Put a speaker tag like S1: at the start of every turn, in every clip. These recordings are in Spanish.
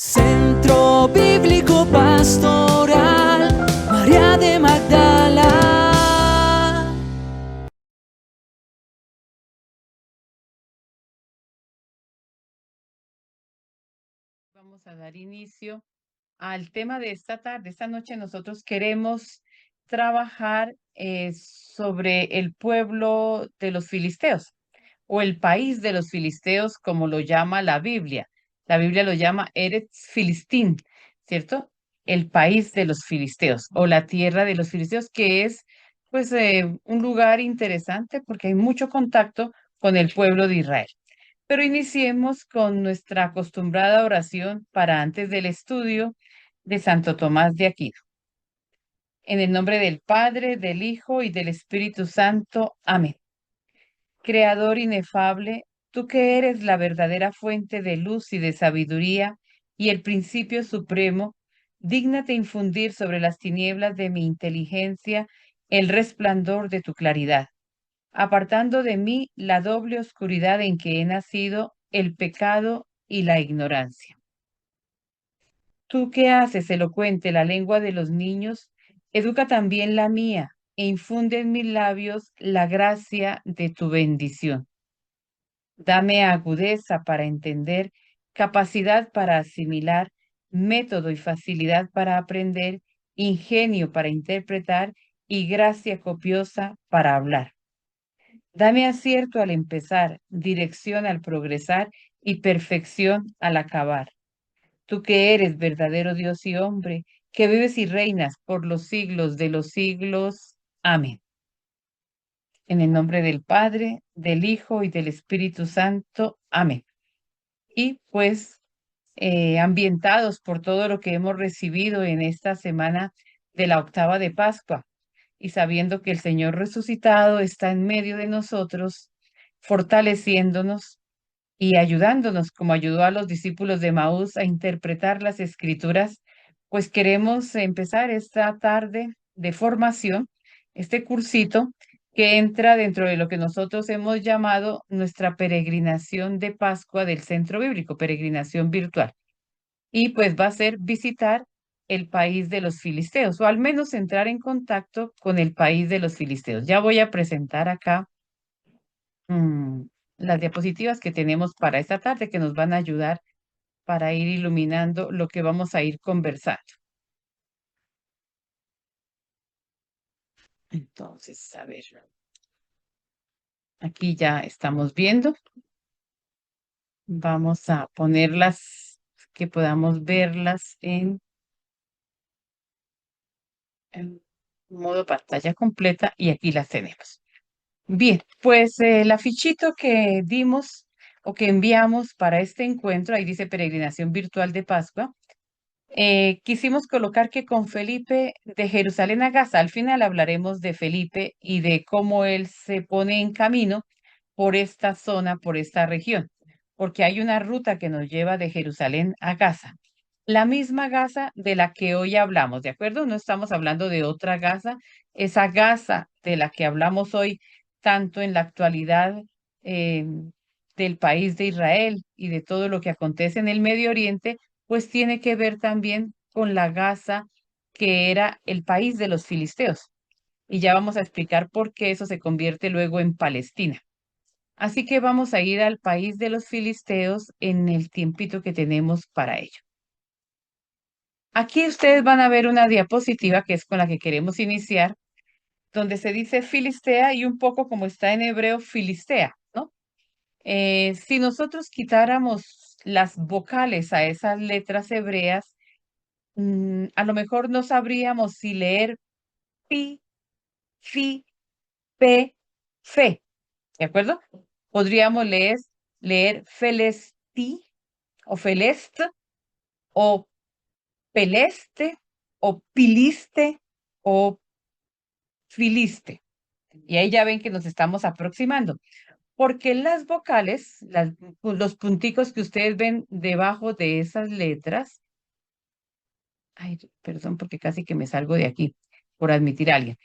S1: Centro Bíblico Pastoral María de Magdala.
S2: Vamos a dar inicio al tema de esta tarde. Esta noche nosotros queremos trabajar sobre el pueblo de los filisteos o el país de los filisteos, como lo llama la Biblia. La Biblia lo llama Eretz Filistín, ¿cierto? El país de los filisteos o la tierra de los filisteos, que es pues un lugar interesante porque hay mucho contacto con el pueblo de Israel. Pero iniciemos con nuestra acostumbrada oración para antes del estudio de Santo Tomás de Aquino. En el nombre del Padre, del Hijo y del Espíritu Santo. Amén. Creador inefable, tú que eres la verdadera fuente de luz y de sabiduría y el principio supremo, dígnate infundir sobre las tinieblas de mi inteligencia el resplandor de tu claridad, apartando de mí la doble oscuridad en que he nacido, el pecado y la ignorancia. Tú que haces elocuente la lengua de los niños, educa también la mía e infunde en mis labios la gracia de tu bendición. Dame agudeza para entender, capacidad para asimilar, método y facilidad para aprender, ingenio para interpretar y gracia copiosa para hablar. Dame acierto al empezar, dirección al progresar y perfección al acabar. Tú que eres verdadero Dios y hombre, que vives y reinas por los siglos de los siglos. Amén. En el nombre del Padre, del Hijo y del Espíritu Santo. Amén. Y pues ambientados por todo lo que hemos recibido en esta semana de la octava de Pascua y sabiendo que el Señor resucitado está en medio de nosotros, fortaleciéndonos y ayudándonos como ayudó a los discípulos de Maús a interpretar las escrituras, pues queremos empezar esta tarde de formación, este cursito que entra dentro de lo que nosotros hemos llamado nuestra peregrinación de Pascua del Centro Bíblico, peregrinación virtual. Y pues va a ser visitar el país de los filisteos, o al menos entrar en contacto con el país de los filisteos. Ya voy a presentar acá mm, las diapositivas que tenemos para esta tarde que nos van a ayudar para ir iluminando lo que vamos a ir conversando. Entonces, a ver, aquí ya estamos viendo. Vamos a ponerlas, que podamos verlas en modo pantalla completa y aquí las tenemos. Bien, pues el afichito que dimos o que enviamos para este encuentro, ahí dice peregrinación virtual de Pascua. Quisimos colocar que con Felipe de Jerusalén a Gaza, al final hablaremos de Felipe y de cómo él se pone en camino por esta zona, por esta región, porque hay una ruta que nos lleva de Jerusalén a Gaza. La misma Gaza de la que hoy hablamos, ¿de acuerdo? No estamos hablando de otra Gaza, esa Gaza de la que hablamos hoy, tanto en la actualidad eh, del país de Israel y de todo lo que acontece en el Medio Oriente, pues tiene que ver también con la Gaza que era el país de los filisteos. Y ya vamos a explicar por qué eso se convierte luego en Palestina. Así que vamos a ir al país de los filisteos en el tiempito que tenemos para ello. Aquí ustedes van a ver una diapositiva que es con la que queremos iniciar, donde se dice Filistea y un poco como está en hebreo Filistea, ¿no? Si nosotros quitáramos las vocales a esas letras hebreas, a lo mejor no sabríamos si leer pi, fi, pe, fe, ¿de acuerdo? Podríamos leer felesti o felest o peleste o piliste o filiste. Y ahí ya ven que nos estamos aproximando, porque las vocales, los punticos que ustedes ven debajo de esas letras, ay, perdón, porque casi que me salgo de aquí por admitir a alguien.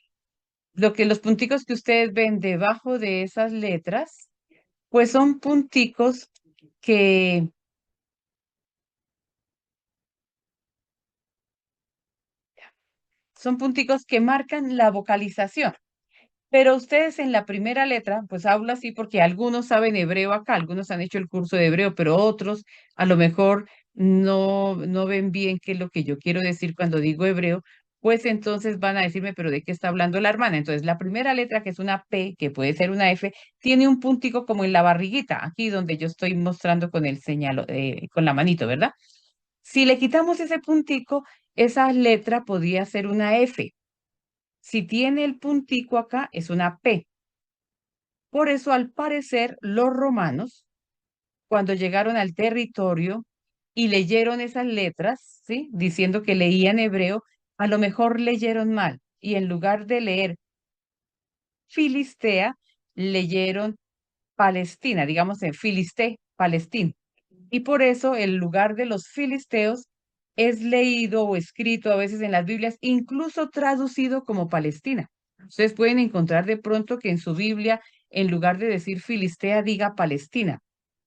S2: Los punticos que ustedes ven debajo de esas letras, pues son punticos que Son punticos que marcan la vocalización. Pero ustedes en la primera letra, pues hablo así porque algunos saben hebreo acá, algunos han hecho el curso de hebreo, pero otros a lo mejor no ven bien qué es lo que yo quiero decir cuando digo hebreo, pues entonces van a decirme, pero ¿de qué está hablando la hermana? Entonces la primera letra, que es una P, que puede ser una F, tiene un puntico como en la barriguita, aquí donde yo estoy mostrando con el señal, con la manito, ¿verdad? Si le quitamos ese puntico, esa letra podría ser una F. Si tiene el puntico acá, es una P. Por eso, al parecer, los romanos, cuando llegaron al territorio y leyeron esas letras, ¿sí? Diciendo que leían hebreo, a lo mejor leyeron mal. Y en lugar de leer Filistea, leyeron Palestina, digamos en Filisté, Palestín. Y por eso el lugar de los filisteos es leído o escrito a veces en las Biblias, incluso traducido como Palestina. Ustedes pueden encontrar de pronto que en su Biblia, en lugar de decir Filistea, diga Palestina,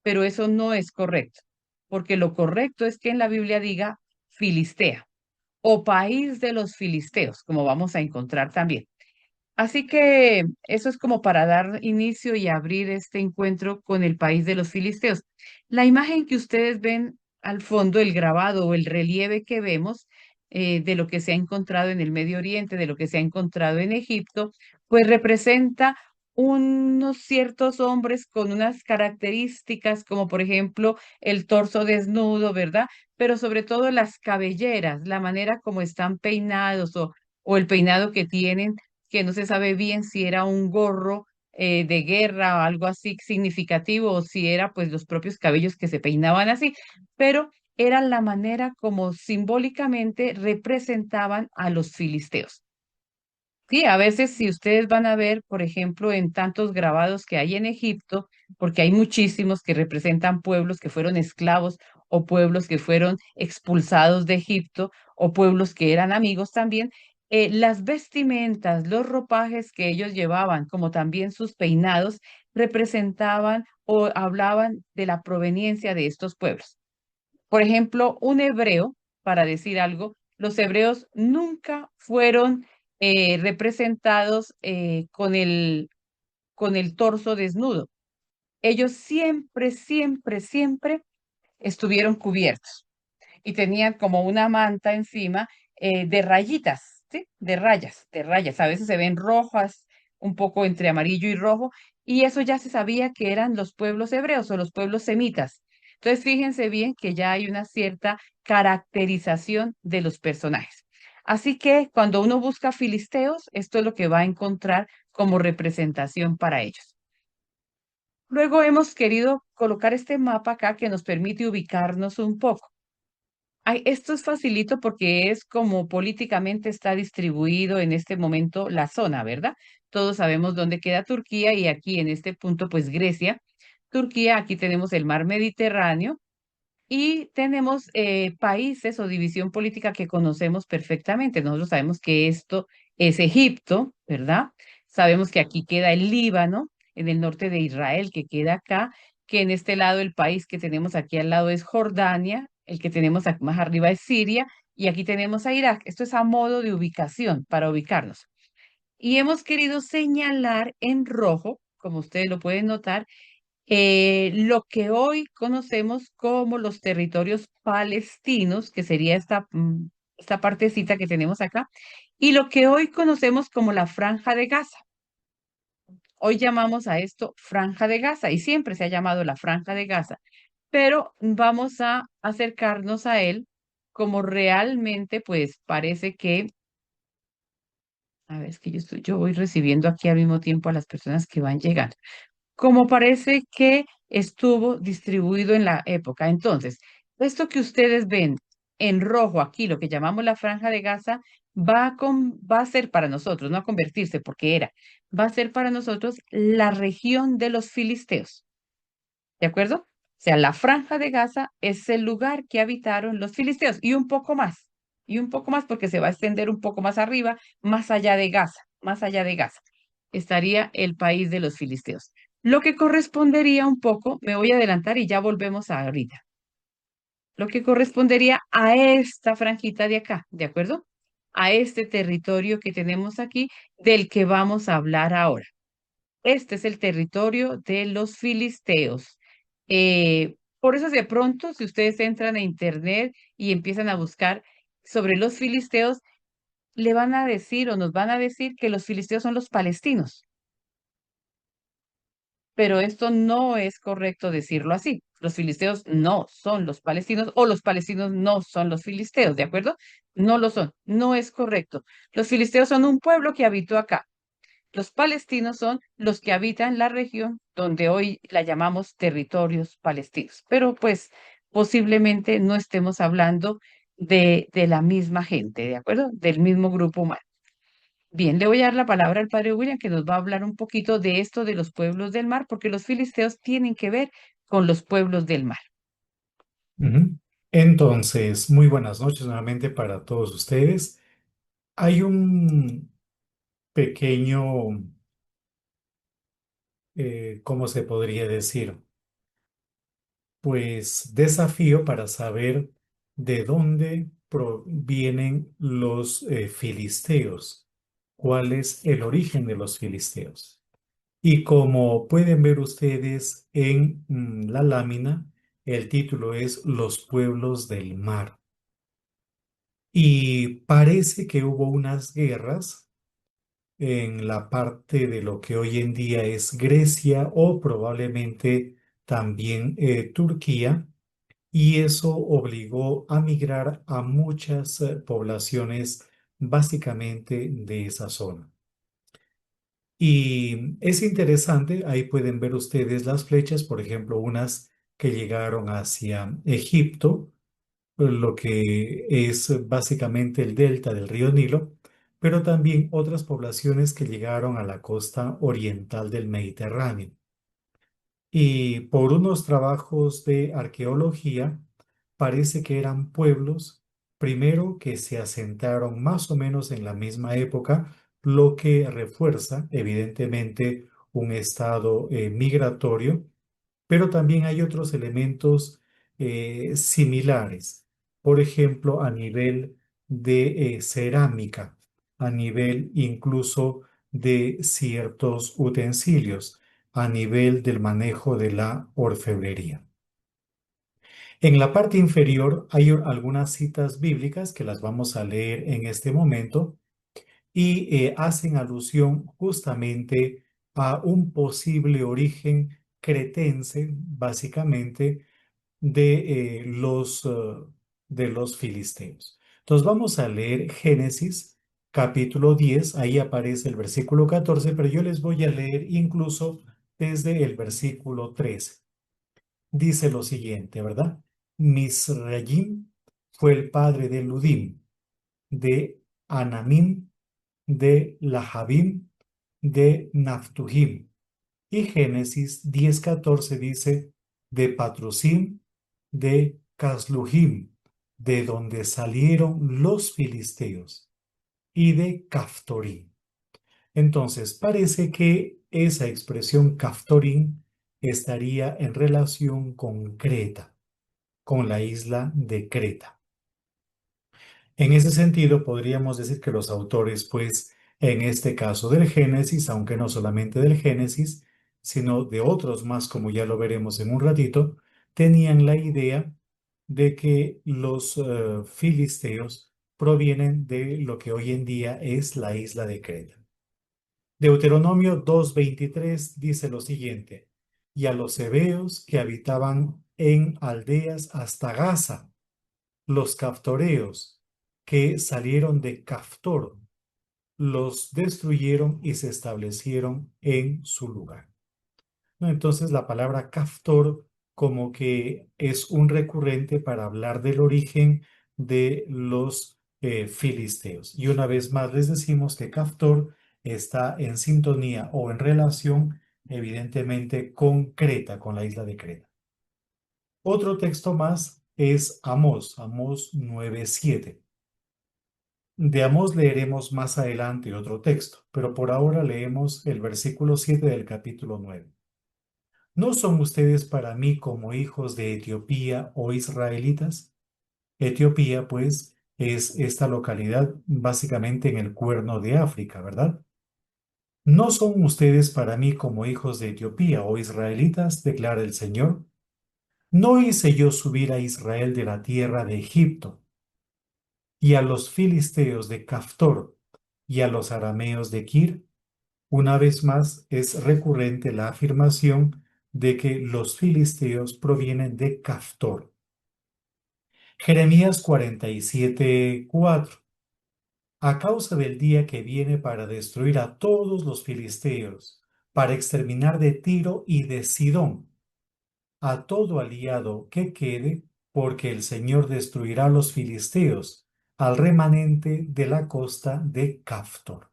S2: pero eso no es correcto, porque lo correcto es que en la Biblia diga Filistea o país de los filisteos, como vamos a encontrar también. Así que eso es como para dar inicio y abrir este encuentro con el país de los filisteos. La imagen que ustedes ven al fondo, el grabado o el relieve que vemos de lo que se ha encontrado en el Medio Oriente, de lo que se ha encontrado en Egipto, pues representa unos ciertos hombres con unas características, como por ejemplo el torso desnudo, ¿verdad? Pero sobre todo las cabelleras, la manera como están peinados o el peinado que tienen que no se sabe bien si era un gorro de guerra o algo así significativo o si era pues los propios cabellos que se peinaban así, pero era la manera como simbólicamente representaban a los filisteos. Sí, a veces si ustedes van a ver, por ejemplo, en tantos grabados que hay en Egipto, porque hay muchísimos que representan pueblos que fueron esclavos o pueblos que fueron expulsados de Egipto o pueblos que eran amigos también, las vestimentas, los ropajes que ellos llevaban, como también sus peinados, representaban o hablaban de la proveniencia de estos pueblos. Por ejemplo, un hebreo, para decir algo, los hebreos nunca fueron representados con el torso desnudo. Ellos siempre, siempre, siempre estuvieron cubiertos y tenían como una manta encima de rayitas, ¿sí? De rayas. A veces se ven rojas, un poco entre amarillo y rojo, y eso ya se sabía que eran los pueblos hebreos o los pueblos semitas. Entonces, fíjense bien que ya hay una cierta caracterización de los personajes. Así que cuando uno busca filisteos, esto es lo que va a encontrar como representación para ellos. Luego hemos querido colocar este mapa acá que nos permite ubicarnos un poco. Ay, esto es facilito porque es como políticamente está distribuido en este momento la zona, ¿verdad? Todos sabemos dónde queda Turquía y aquí en este punto, pues Grecia. Turquía, aquí tenemos el mar Mediterráneo y tenemos países o división política que conocemos perfectamente. Nosotros sabemos que esto es Egipto, ¿verdad? Sabemos que aquí queda el Líbano, en el norte de Israel, que queda acá, que en este lado el país que tenemos aquí al lado es Jordania, el que tenemos más arriba es Siria y aquí tenemos a Irak. Esto es a modo de ubicación, para ubicarnos. Y hemos querido señalar en rojo, como ustedes lo pueden notar, lo que hoy conocemos como los territorios palestinos, que sería esta partecita que tenemos acá, y lo que hoy conocemos como la Franja de Gaza. Hoy llamamos a esto Franja de Gaza y siempre se ha llamado la Franja de Gaza, pero vamos a acercarnos a él como realmente, pues parece que, a ver, es que yo voy recibiendo aquí al mismo tiempo a las personas que van llegando como parece que estuvo distribuido en la época. Entonces, esto que ustedes ven en rojo aquí, lo que llamamos la Franja de Gaza, va a ser para nosotros, no a convertirse porque era, va a ser para nosotros la región de los filisteos. ¿De acuerdo? O sea, la Franja de Gaza es el lugar que habitaron los filisteos y un poco más porque se va a extender un poco más arriba, más allá de Gaza, más allá de Gaza. Estaría el país de los filisteos. Lo que correspondería un poco, me voy a adelantar y ya volvemos a ahorita. Lo que correspondería a esta franjita de acá, ¿de acuerdo? a este territorio que tenemos aquí, del que vamos a hablar ahora. Este es el territorio de los filisteos. Por eso de pronto, si ustedes entran a internet y empiezan a buscar sobre los filisteos, le van a decir o nos van a decir que los filisteos son los palestinos, pero esto no es correcto decirlo así. Los filisteos no son los palestinos o los palestinos no son los filisteos, ¿de acuerdo? No lo son, no es correcto. Los filisteos son un pueblo que habitó acá. Los palestinos son los que habitan la región donde hoy la llamamos territorios palestinos, pero pues posiblemente no estemos hablando de la misma gente, ¿de acuerdo? Del mismo grupo humano. Bien, le voy a dar la palabra al padre William, que nos va a hablar un poquito de esto de los pueblos del mar, porque los filisteos tienen que ver con los pueblos del mar.
S3: Ujú. Entonces, muy buenas noches nuevamente para todos ustedes. Hay un pequeño, ¿cómo se podría decir? Pues desafío para saber de dónde provienen los filisteos, cuál es el origen de los filisteos. Y como pueden ver ustedes en la lámina, el título es Los pueblos del mar. Y parece que hubo unas guerras en la parte de lo que hoy en día es Grecia o probablemente también Turquía, y eso obligó a migrar a muchas poblaciones básicamente de esa zona. Y es interesante, ahí pueden ver ustedes las flechas, por ejemplo, unas que llegaron hacia Egipto, lo que es básicamente el delta del río Nilo, pero también otras poblaciones que llegaron a la costa oriental del Mediterráneo. Y por unos trabajos de arqueología, parece que eran pueblos, primero que se asentaron más o menos en la misma época, lo que refuerza evidentemente un estado migratorio, pero también hay otros elementos similares, por ejemplo, a nivel de cerámica, a nivel incluso de ciertos utensilios, a nivel del manejo de la orfebrería. En la parte inferior hay algunas citas bíblicas que las vamos a leer en este momento y hacen alusión justamente a un posible origen cretense, básicamente, de los filisteos. Entonces vamos a leer Génesis capítulo 10, ahí aparece el versículo 14, pero yo les voy a leer incluso desde el versículo 13. Dice lo siguiente, ¿verdad? Misrayim fue el padre de Ludim, de Anamim, de Lahabim, de Naftujim. Y Génesis 10:14 dice, de Patrusim, de Casluhim, de donde salieron los filisteos, y de Caftorim. Entonces, parece que esa expresión Caftorim estaría en relación con Creta, con la isla de Creta. En ese sentido, podríamos decir que los autores, pues, en este caso del Génesis, aunque no solamente del Génesis, sino de otros más, como ya lo veremos en un ratito, tenían la idea de que los filisteos provienen de lo que hoy en día es la isla de Creta. Deuteronomio 2:23 dice lo siguiente, y a los hebeos que habitaban en aldeas hasta Gaza, los caftoreos que salieron de Caftor, los destruyeron y se establecieron en su lugar. ¿No? Entonces la palabra Caftor como que es un recurrente para hablar del origen de los filisteos. Y una vez más les decimos que Caftor está en sintonía o en relación evidentemente con Creta, con la isla de Creta. Otro texto más es Amós 9:7. De Amós leeremos más adelante otro texto, pero por ahora leemos el versículo 7 del capítulo 9. ¿No son ustedes para mí como hijos de Etiopía o israelitas? Etiopía, pues, es esta localidad básicamente en el Cuerno de África, ¿verdad? No son ustedes para mí como hijos de Etiopía o israelitas, declara el Señor. ¿No hice yo subir a Israel de la tierra de Egipto y a los filisteos de Caftor y a los arameos de Kir? Una vez más es recurrente la afirmación de que los filisteos provienen de Caftor. Jeremías 47:4. A causa del día que viene para destruir a todos los filisteos, para exterminar de Tiro y de Sidón a todo aliado que quede, porque el Señor destruirá a los filisteos, al remanente de la costa de Caftor.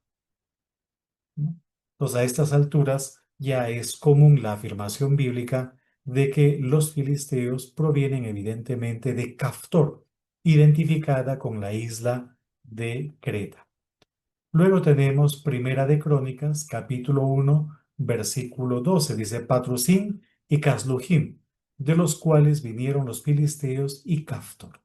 S3: ¿No? Entonces, a estas alturas ya es común la afirmación bíblica de que los filisteos provienen evidentemente de Caftor, identificada con la isla de Creta. Luego tenemos Primera de Crónicas, capítulo 1, versículo 12. Dice Patrusín y Caslujim, de los cuales vinieron los filisteos y Caftor,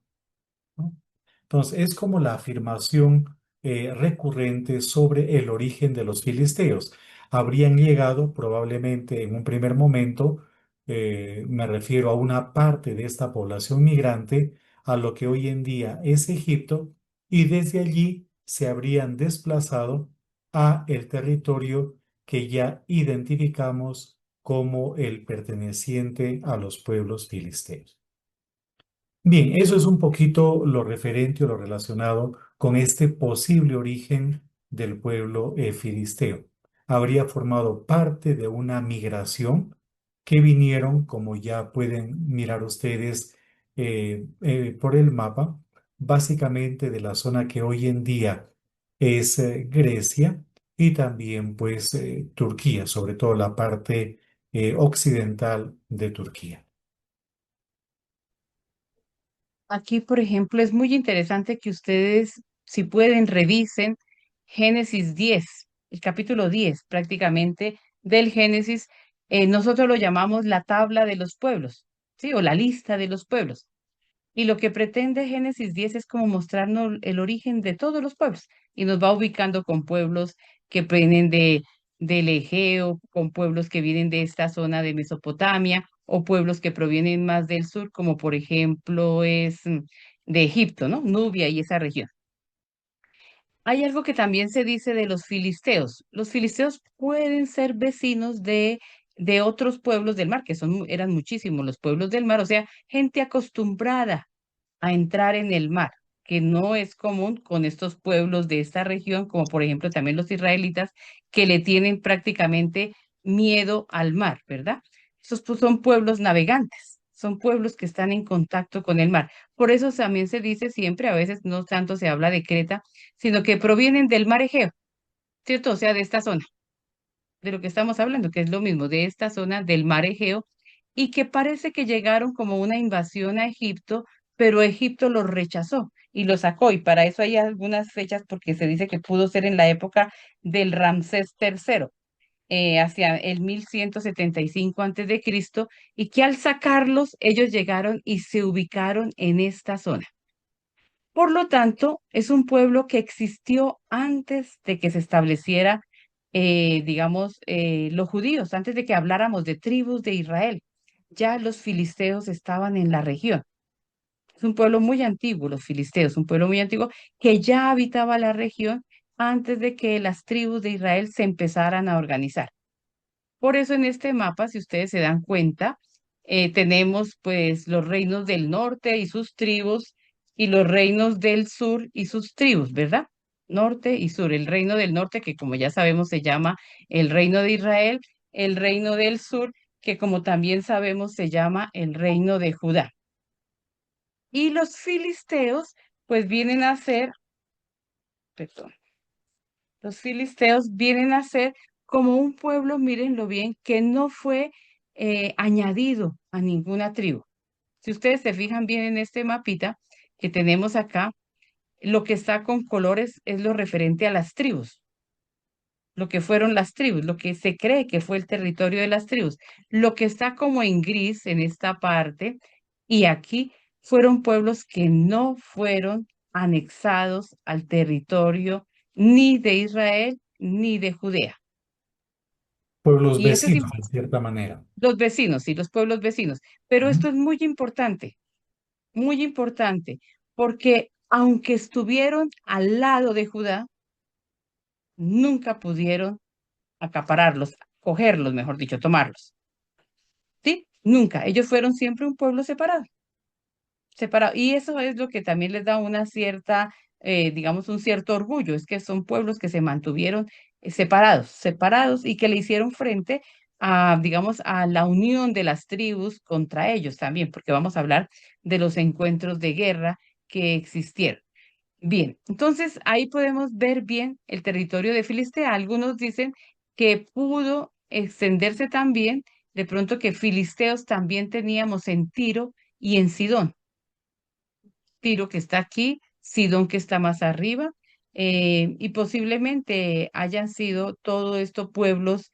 S3: ¿no? Entonces, es como la afirmación recurrente sobre el origen de los filisteos. Habrían llegado probablemente en un primer momento, me refiero a una parte de esta población migrante, a lo que hoy en día es Egipto, y desde allí se habrían desplazado a el territorio que ya identificamos como el perteneciente a los pueblos filisteos. Bien, eso es un poquito lo referente o lo relacionado con este posible origen del pueblo filisteo. Habría formado parte de una migración que vinieron, como ya pueden mirar ustedes por el mapa, básicamente de la zona que hoy en día es Grecia y también pues Turquía, sobre todo la parte occidental de Turquía.
S2: Aquí, por ejemplo, es muy interesante que ustedes, si pueden, revisen Génesis 10, el capítulo 10 prácticamente del Génesis. Nosotros lo llamamos la tabla de los pueblos, ¿sí? O la lista de los pueblos. Y lo que pretende Génesis 10 es como mostrarnos el origen de todos los pueblos y nos va ubicando con pueblos que vienen del Egeo, con pueblos que vienen de esta zona de Mesopotamia o pueblos que provienen más del sur, como por ejemplo es de Egipto, ¿no? Nubia y esa región. Hay algo que también se dice de los filisteos. Los filisteos pueden ser vecinos de otros pueblos del mar, que eran muchísimos los pueblos del mar, o sea, gente acostumbrada a entrar en el mar, que no es común con estos pueblos de esta región, como por ejemplo también los israelitas, que le tienen prácticamente miedo al mar, ¿verdad? Estos son pueblos navegantes, son pueblos que están en contacto con el mar. Por eso también se dice siempre, a veces no tanto se habla de Creta, sino que provienen del mar Egeo, ¿cierto? O sea, de esta zona, de lo que estamos hablando, que es lo mismo, de esta zona del mar Egeo, y que parece que llegaron como una invasión a Egipto, pero Egipto los rechazó y los sacó, y para eso hay algunas fechas, porque se dice que pudo ser en la época del Ramsés III, hacia el 1175 antes de Cristo, y que al sacarlos ellos llegaron y se ubicaron en esta zona. Por lo tanto, es un pueblo que existió antes de que se estableciera, digamos, los judíos, antes de que habláramos de tribus de Israel. Ya los filisteos estaban en la región. Es un pueblo muy antiguo, los filisteos, un pueblo muy antiguo que ya habitaba la región antes de que las tribus de Israel se empezaran a organizar. Por eso en este mapa, si ustedes se dan cuenta, tenemos pues los reinos del norte y sus tribus y los reinos del sur y sus tribus, ¿verdad? Norte y sur. El reino del norte, que como ya sabemos se llama el reino de Israel, el reino del sur, que como también sabemos se llama el reino de Judá. Y los filisteos pues vienen a ser, perdón, los filisteos vienen a ser como un pueblo, mírenlo bien, que no fue añadido a ninguna tribu. Si ustedes se fijan bien en este mapita que tenemos acá, lo que está con colores es lo referente a las tribus, lo que fueron las tribus, lo que se cree que fue el territorio de las tribus. Lo que está como en gris en esta parte y aquí fueron pueblos que no fueron anexados al territorio ni de Israel ni de Judea.
S3: Pueblos
S2: Y eso es
S3: vecinos, de cierta manera.
S2: los vecinos y los pueblos vecinos. Pero
S3: Ujú.
S2: esto es muy importante, porque aunque estuvieron al lado de Judá, nunca pudieron acapararlos, cogerlos, mejor dicho, tomarlos. ¿Sí? Nunca. Ellos fueron siempre un pueblo separado. Separado. Y eso es lo que también les da una cierta, digamos, un cierto orgullo, es que son pueblos que se mantuvieron separados y que le hicieron frente a, digamos, a la unión de las tribus contra ellos también, porque vamos a hablar de los encuentros de guerra que existieron. Bien, entonces ahí podemos ver bien el territorio de Filistea. Algunos dicen que pudo extenderse también, de pronto que filisteos también teníamos en Tiro y en Sidón. Tiro que está aquí, Sidón que está más arriba, y posiblemente hayan sido todo esto pueblos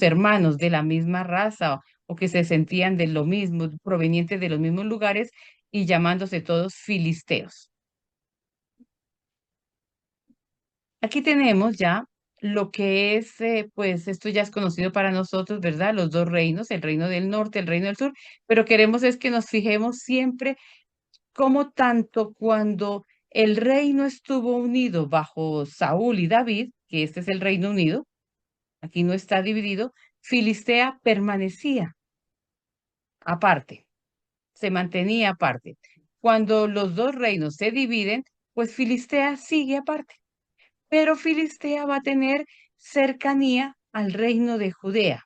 S2: hermanos de la misma raza o que se sentían de lo mismo, provenientes de los mismos lugares y llamándose todos filisteos. Aquí tenemos ya lo que es, pues esto ya es conocido para nosotros, ¿verdad? Los dos reinos, el reino del norte, el reino del sur, pero queremos es que nos fijemos siempre como tanto cuando el reino estuvo unido bajo Saúl y David, que este es el Reino Unido, aquí no está dividido, Filistea permanecía aparte, se mantenía aparte. Cuando los dos reinos se dividen, pues Filistea sigue aparte, pero Filistea va a tener cercanía al reino de Judea,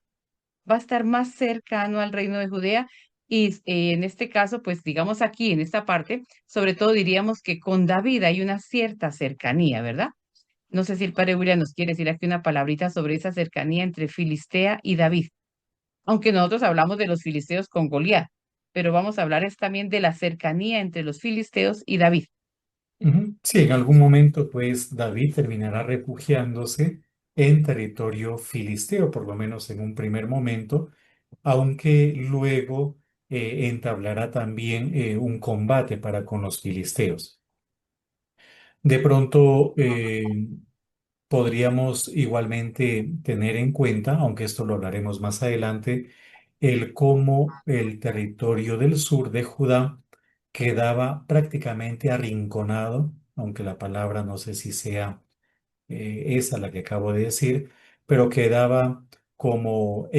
S2: va a estar más cercano al reino de Judea y en este caso, pues digamos aquí, en esta parte, sobre todo diríamos que con David hay una cierta cercanía, ¿verdad? No sé si el padre William nos quiere decir aquí una palabrita sobre esa cercanía entre Filistea y David, aunque nosotros hablamos de los filisteos con Goliat, pero vamos a hablar es también de la cercanía entre los filisteos y David.
S3: Ujú. Sí, en algún momento, pues David terminará refugiándose en territorio filisteo, por lo menos en un primer momento, aunque luego entablará también un combate para con los filisteos. De pronto, podríamos igualmente tener en cuenta, aunque esto lo hablaremos más adelante, el cómo el territorio del sur de Judá quedaba prácticamente arrinconado, aunque la palabra no sé si sea esa la que acabo de decir, pero quedaba como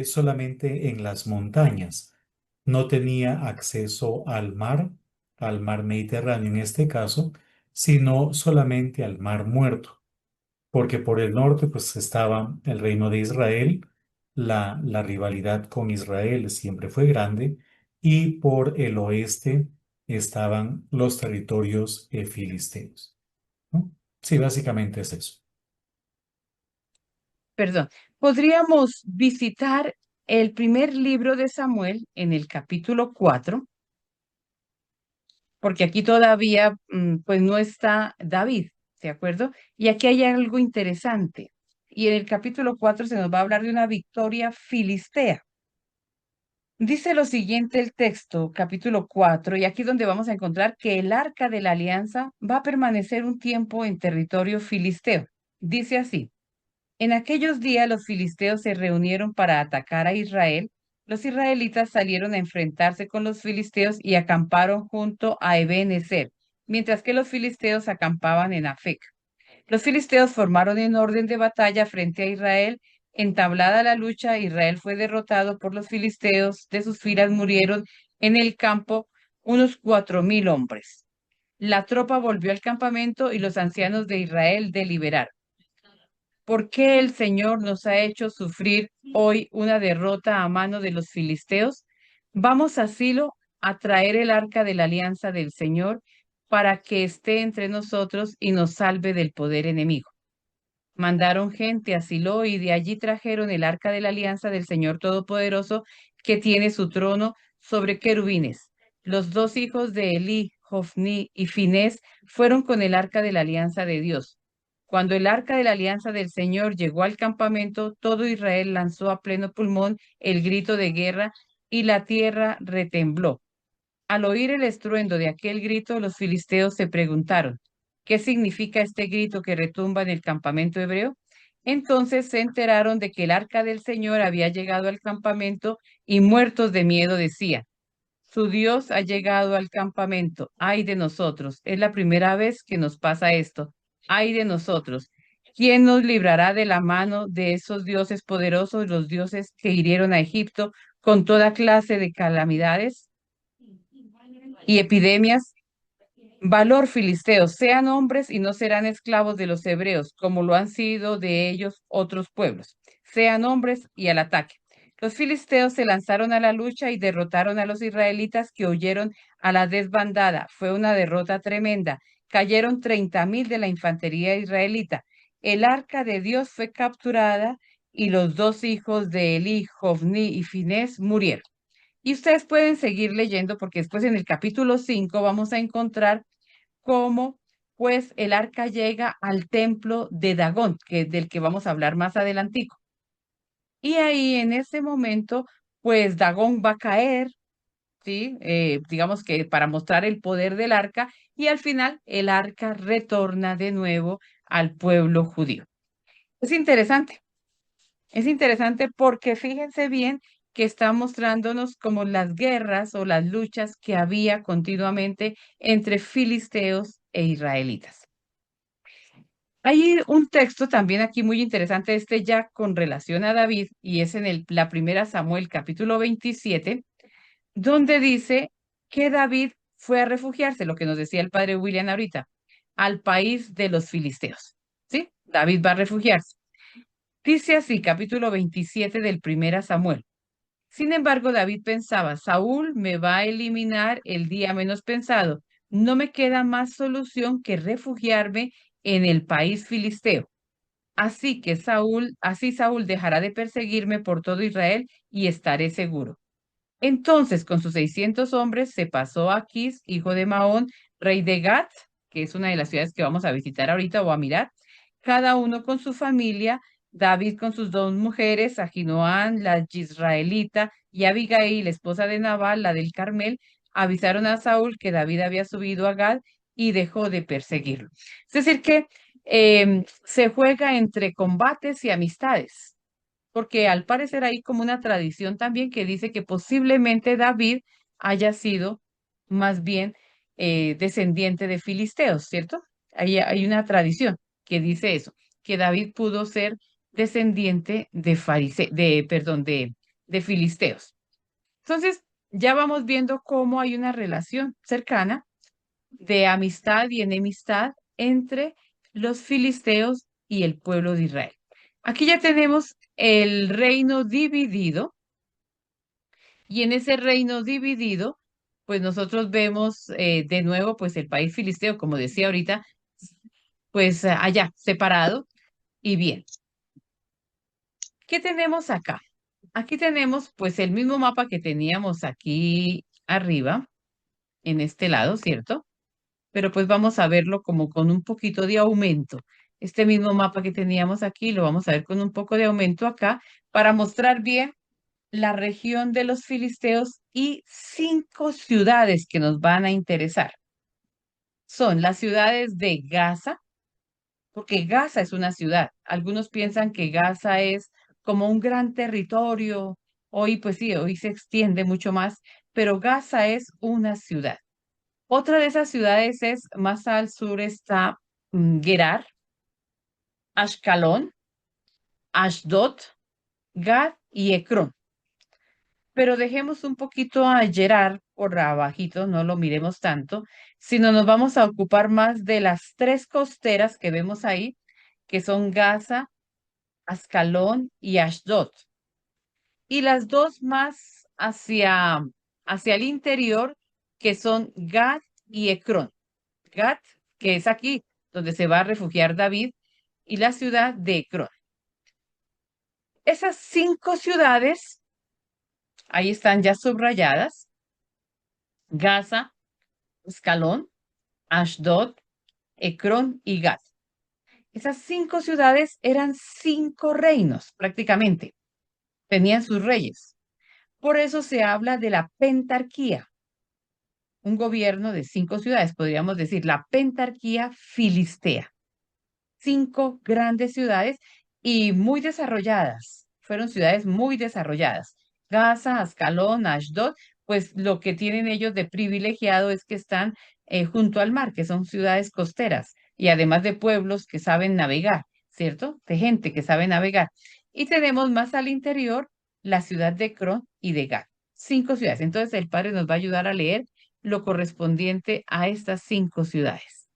S3: solamente en las montañas. No tenía acceso al mar Mediterráneo en este caso, sino solamente al mar Muerto, porque por el norte pues estaba el reino de Israel, la rivalidad con Israel siempre fue grande, y por el oeste estaban los territorios filisteos, ¿no? Sí, básicamente es eso.
S2: Perdón, podríamos visitar el primer libro de Samuel en el capítulo 4, porque aquí todavía pues no está David, ¿de acuerdo? Y aquí hay algo interesante. Y en el capítulo 4 se nos va a hablar de una victoria filistea. Dice lo siguiente el texto, capítulo 4, y aquí donde vamos a encontrar que el arca de la alianza va a permanecer un tiempo en territorio filisteo. Dice así. En aquellos días los filisteos se reunieron para atacar a Israel. Los israelitas salieron a enfrentarse con los filisteos y acamparon junto a Eben-ezer, mientras que los filisteos acampaban en Afec. Los filisteos formaron en orden de batalla frente a Israel. Entablada la lucha, Israel fue derrotado por los filisteos. De sus filas murieron en el campo unos 4.000 hombres. La tropa volvió al campamento y los ancianos de Israel deliberaron. ¿Por qué el Señor nos ha hecho sufrir hoy una derrota a mano de los filisteos? Vamos a Silo a traer el arca de la alianza del Señor para que esté entre nosotros y nos salve del poder enemigo. Mandaron gente a Silo y de allí trajeron el arca de la alianza del Señor Todopoderoso que tiene su trono sobre querubines. Los dos hijos de Elí, Jofni y Finés fueron con el arca de la alianza de Dios. Cuando el arca de la alianza del Señor llegó al campamento, todo Israel lanzó a pleno pulmón el grito de guerra y la tierra retembló. Al oír el estruendo de aquel grito, los filisteos se preguntaron, ¿qué significa este grito que retumba en el campamento hebreo? Entonces se enteraron de que el arca del Señor había llegado al campamento y muertos de miedo decían, su Dios ha llegado al campamento. Ay de nosotros. Es la primera vez que nos pasa esto. Ay de nosotros. ¿Quién nos librará de la mano de esos dioses poderosos, los dioses que hirieron a Egipto con toda clase de calamidades y epidemias? Valor, filisteos, sean hombres y no serán esclavos de los hebreos, como lo han sido de ellos otros pueblos. Sean hombres y al ataque. Los filisteos se lanzaron a la lucha y derrotaron a los israelitas que huyeron a la desbandada. Fue una derrota tremenda. Cayeron 30,000 de la infantería israelita. El arca de Dios fue capturada y los dos hijos de Elí, Jofni y Finés, murieron. Y ustedes pueden seguir leyendo porque después en el capítulo 5 vamos a encontrar cómo pues el arca llega al templo de Dagón, del que vamos a hablar más adelantico. Y ahí en ese momento, pues Dagón va a caer, ¿sí? Digamos que para mostrar el poder del arca, y al final el arca retorna de nuevo al pueblo judío. Es interesante porque fíjense bien que está mostrándonos como las guerras o las luchas que había continuamente entre filisteos e israelitas. Hay un texto también aquí muy interesante, ya con relación a David, y es en la primera Samuel capítulo 27, donde dice que David fue a refugiarse, lo que nos decía el padre William ahorita, al país de los filisteos. ¿Sí? David va a refugiarse. Dice así, capítulo 27 del primera Samuel. Sin embargo, David pensaba, Saúl me va a eliminar el día menos pensado. No me queda más solución que refugiarme en el país filisteo. Así Saúl dejará de perseguirme por todo Israel y estaré seguro. Entonces, con sus 600 hombres, se pasó a Aquis, hijo de Maón, rey de Gat, que es una de las ciudades que vamos a visitar ahorita o a mirar, cada uno con su familia, David con sus dos mujeres, Ahinoam, la israelita, y Abigail, esposa de Nabal, la del Carmel, avisaron a Saúl que David había subido a Gad y dejó de perseguirlo. Es decir, que se juega entre combates y amistades, porque al parecer hay como una tradición también que dice que posiblemente David haya sido más bien descendiente de filisteos, ¿cierto? Hay una tradición que dice eso, que David pudo ser descendiente de filisteos. Entonces, ya vamos viendo cómo hay una relación cercana de amistad y enemistad entre los filisteos y el pueblo de Israel. Aquí ya tenemos el reino dividido y en ese reino dividido, pues nosotros vemos de nuevo pues el país filisteo, como decía ahorita, pues allá, separado y bien. ¿Qué tenemos acá? Aquí tenemos pues el mismo mapa que teníamos aquí arriba, en este lado, ¿cierto? Pero pues vamos a verlo como con un poquito de aumento. Este mismo mapa que teníamos aquí lo vamos a ver con un poco de aumento acá para mostrar bien la región de los filisteos y 5 ciudades que nos van a interesar. Son las ciudades de Gaza, porque Gaza es una ciudad. Algunos piensan que Gaza es como un gran territorio. Hoy, pues sí, hoy se extiende mucho más, pero Gaza es una ciudad. Otra de esas ciudades es, más al sur está Gerar, Ashkelon, Ashdod, Gad y Ecrón. Pero dejemos un poquito a Gerar por abajito, no lo miremos tanto, sino nos vamos a ocupar más de las 3 costeras que vemos ahí, que son Gaza, Ascalón y Ashdod. Y las dos más hacia el interior, que son Gad y Ecrón. Gad, que es aquí donde se va a refugiar David, y la ciudad de Ecrón. Esas 5 ciudades, ahí están ya subrayadas, Gaza, Ascalón, Ashdod, Ecrón y Gad. Esas 5 ciudades eran 5 reinos prácticamente, tenían sus reyes. Por eso se habla de la pentarquía. un gobierno de 5 ciudades, podríamos decir, la pentarquía filistea. 5 grandes ciudades y muy desarrolladas. Fueron ciudades muy desarrolladas. Gaza, Ascalón, Ashdod, pues lo que tienen ellos de privilegiado es que están junto al mar, que son ciudades costeras y además de pueblos que saben navegar, ¿cierto? De gente que sabe navegar. Y tenemos más al interior la ciudad de Cron y de Gat. 5 ciudades. Entonces el padre nos va a ayudar a leer lo correspondiente a estas 5 ciudades.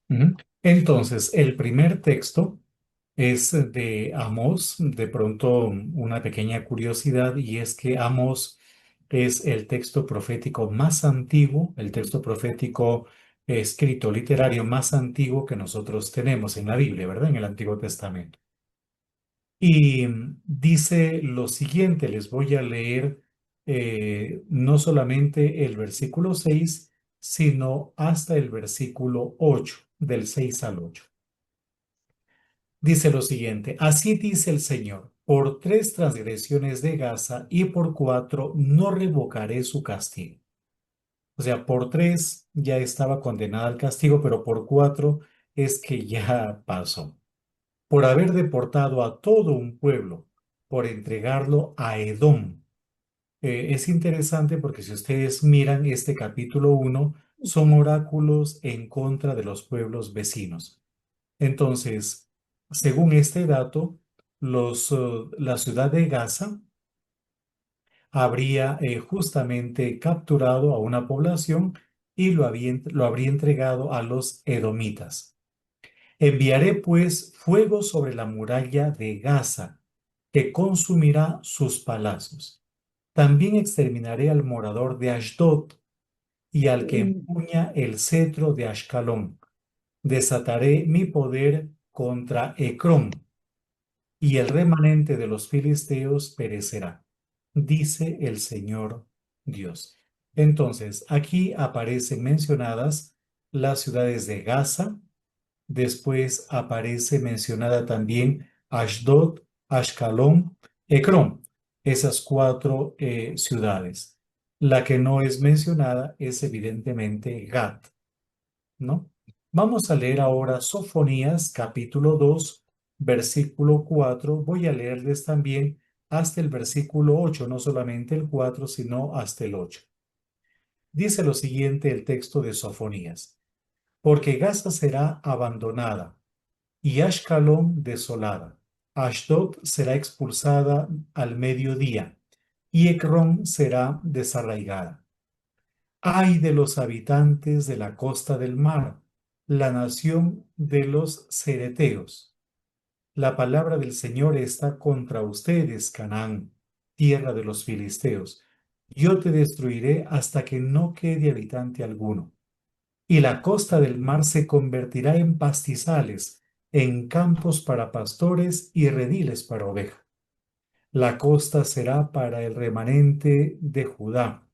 S3: Ujú. Entonces, el primer texto es de Amós. De pronto, una pequeña curiosidad, y es que Amós es el texto profético más antiguo, el texto profético escrito literario más antiguo que nosotros tenemos en la Biblia, ¿verdad? En el Antiguo Testamento. Y dice lo siguiente, les voy a leer no solamente el versículo 6, sino hasta el versículo 8, del 6 al 8. Dice lo siguiente, así dice el Señor, por 3 transgresiones de Gaza y por 4 no revocaré su castigo. O sea, por 3 ya estaba condenada al castigo, pero por 4 es que ya pasó. Por haber deportado a todo un pueblo, por entregarlo a Edom. Es interesante porque si ustedes miran este capítulo 1, son oráculos en contra de los pueblos vecinos. Entonces, según este dato, la ciudad de Gaza habría justamente capturado a una población y lo habría entregado a los edomitas. Enviaré pues fuego sobre la muralla de Gaza, que consumirá sus palacios. También exterminaré al morador de Ashdod y al que empuña el cetro de Ashkelón. Desataré mi poder contra Ecrón, y el remanente de los filisteos perecerá, dice el Señor Dios. Entonces, aquí aparecen mencionadas las ciudades de Gaza. Después aparece mencionada también Ashdod, Ashkelón, Ecrón, esas 4 ciudades. La que no es mencionada es evidentemente Gat, ¿no? Vamos a leer ahora Sofonías capítulo 2, versículo 4. Voy a leerles también hasta el versículo 8, no solamente el 4, sino hasta el 8. Dice lo siguiente el texto de Sofonías. Porque Gaza será abandonada y Ashkelón desolada. Ashdod será expulsada al mediodía y Ecrón será desarraigada. Ay de los habitantes de la costa del mar, la nación de los cereteos. La palabra del Señor está contra ustedes, Canaán, tierra de los filisteos. Yo te destruiré hasta que no quede habitante alguno. Y la costa del mar se convertirá en pastizales, en campos para pastores y rediles para oveja. La costa será para el remanente de Judá.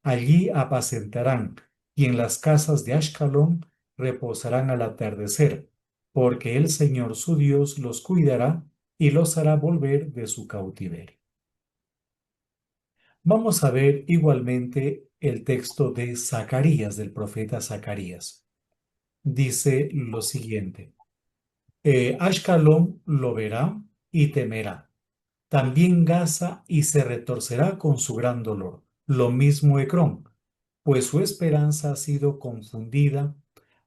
S3: Allí apacentarán, y en las casas de Ashkelón reposarán al atardecer, porque el Señor su Dios los cuidará y los hará volver de su cautiverio. Vamos a ver igualmente el texto de Zacarías, del profeta Zacarías. Dice lo siguiente, Ashkelón lo verá y temerá, también Gaza y se retorcerá con su gran dolor, lo mismo Ecrón, pues su esperanza ha sido confundida,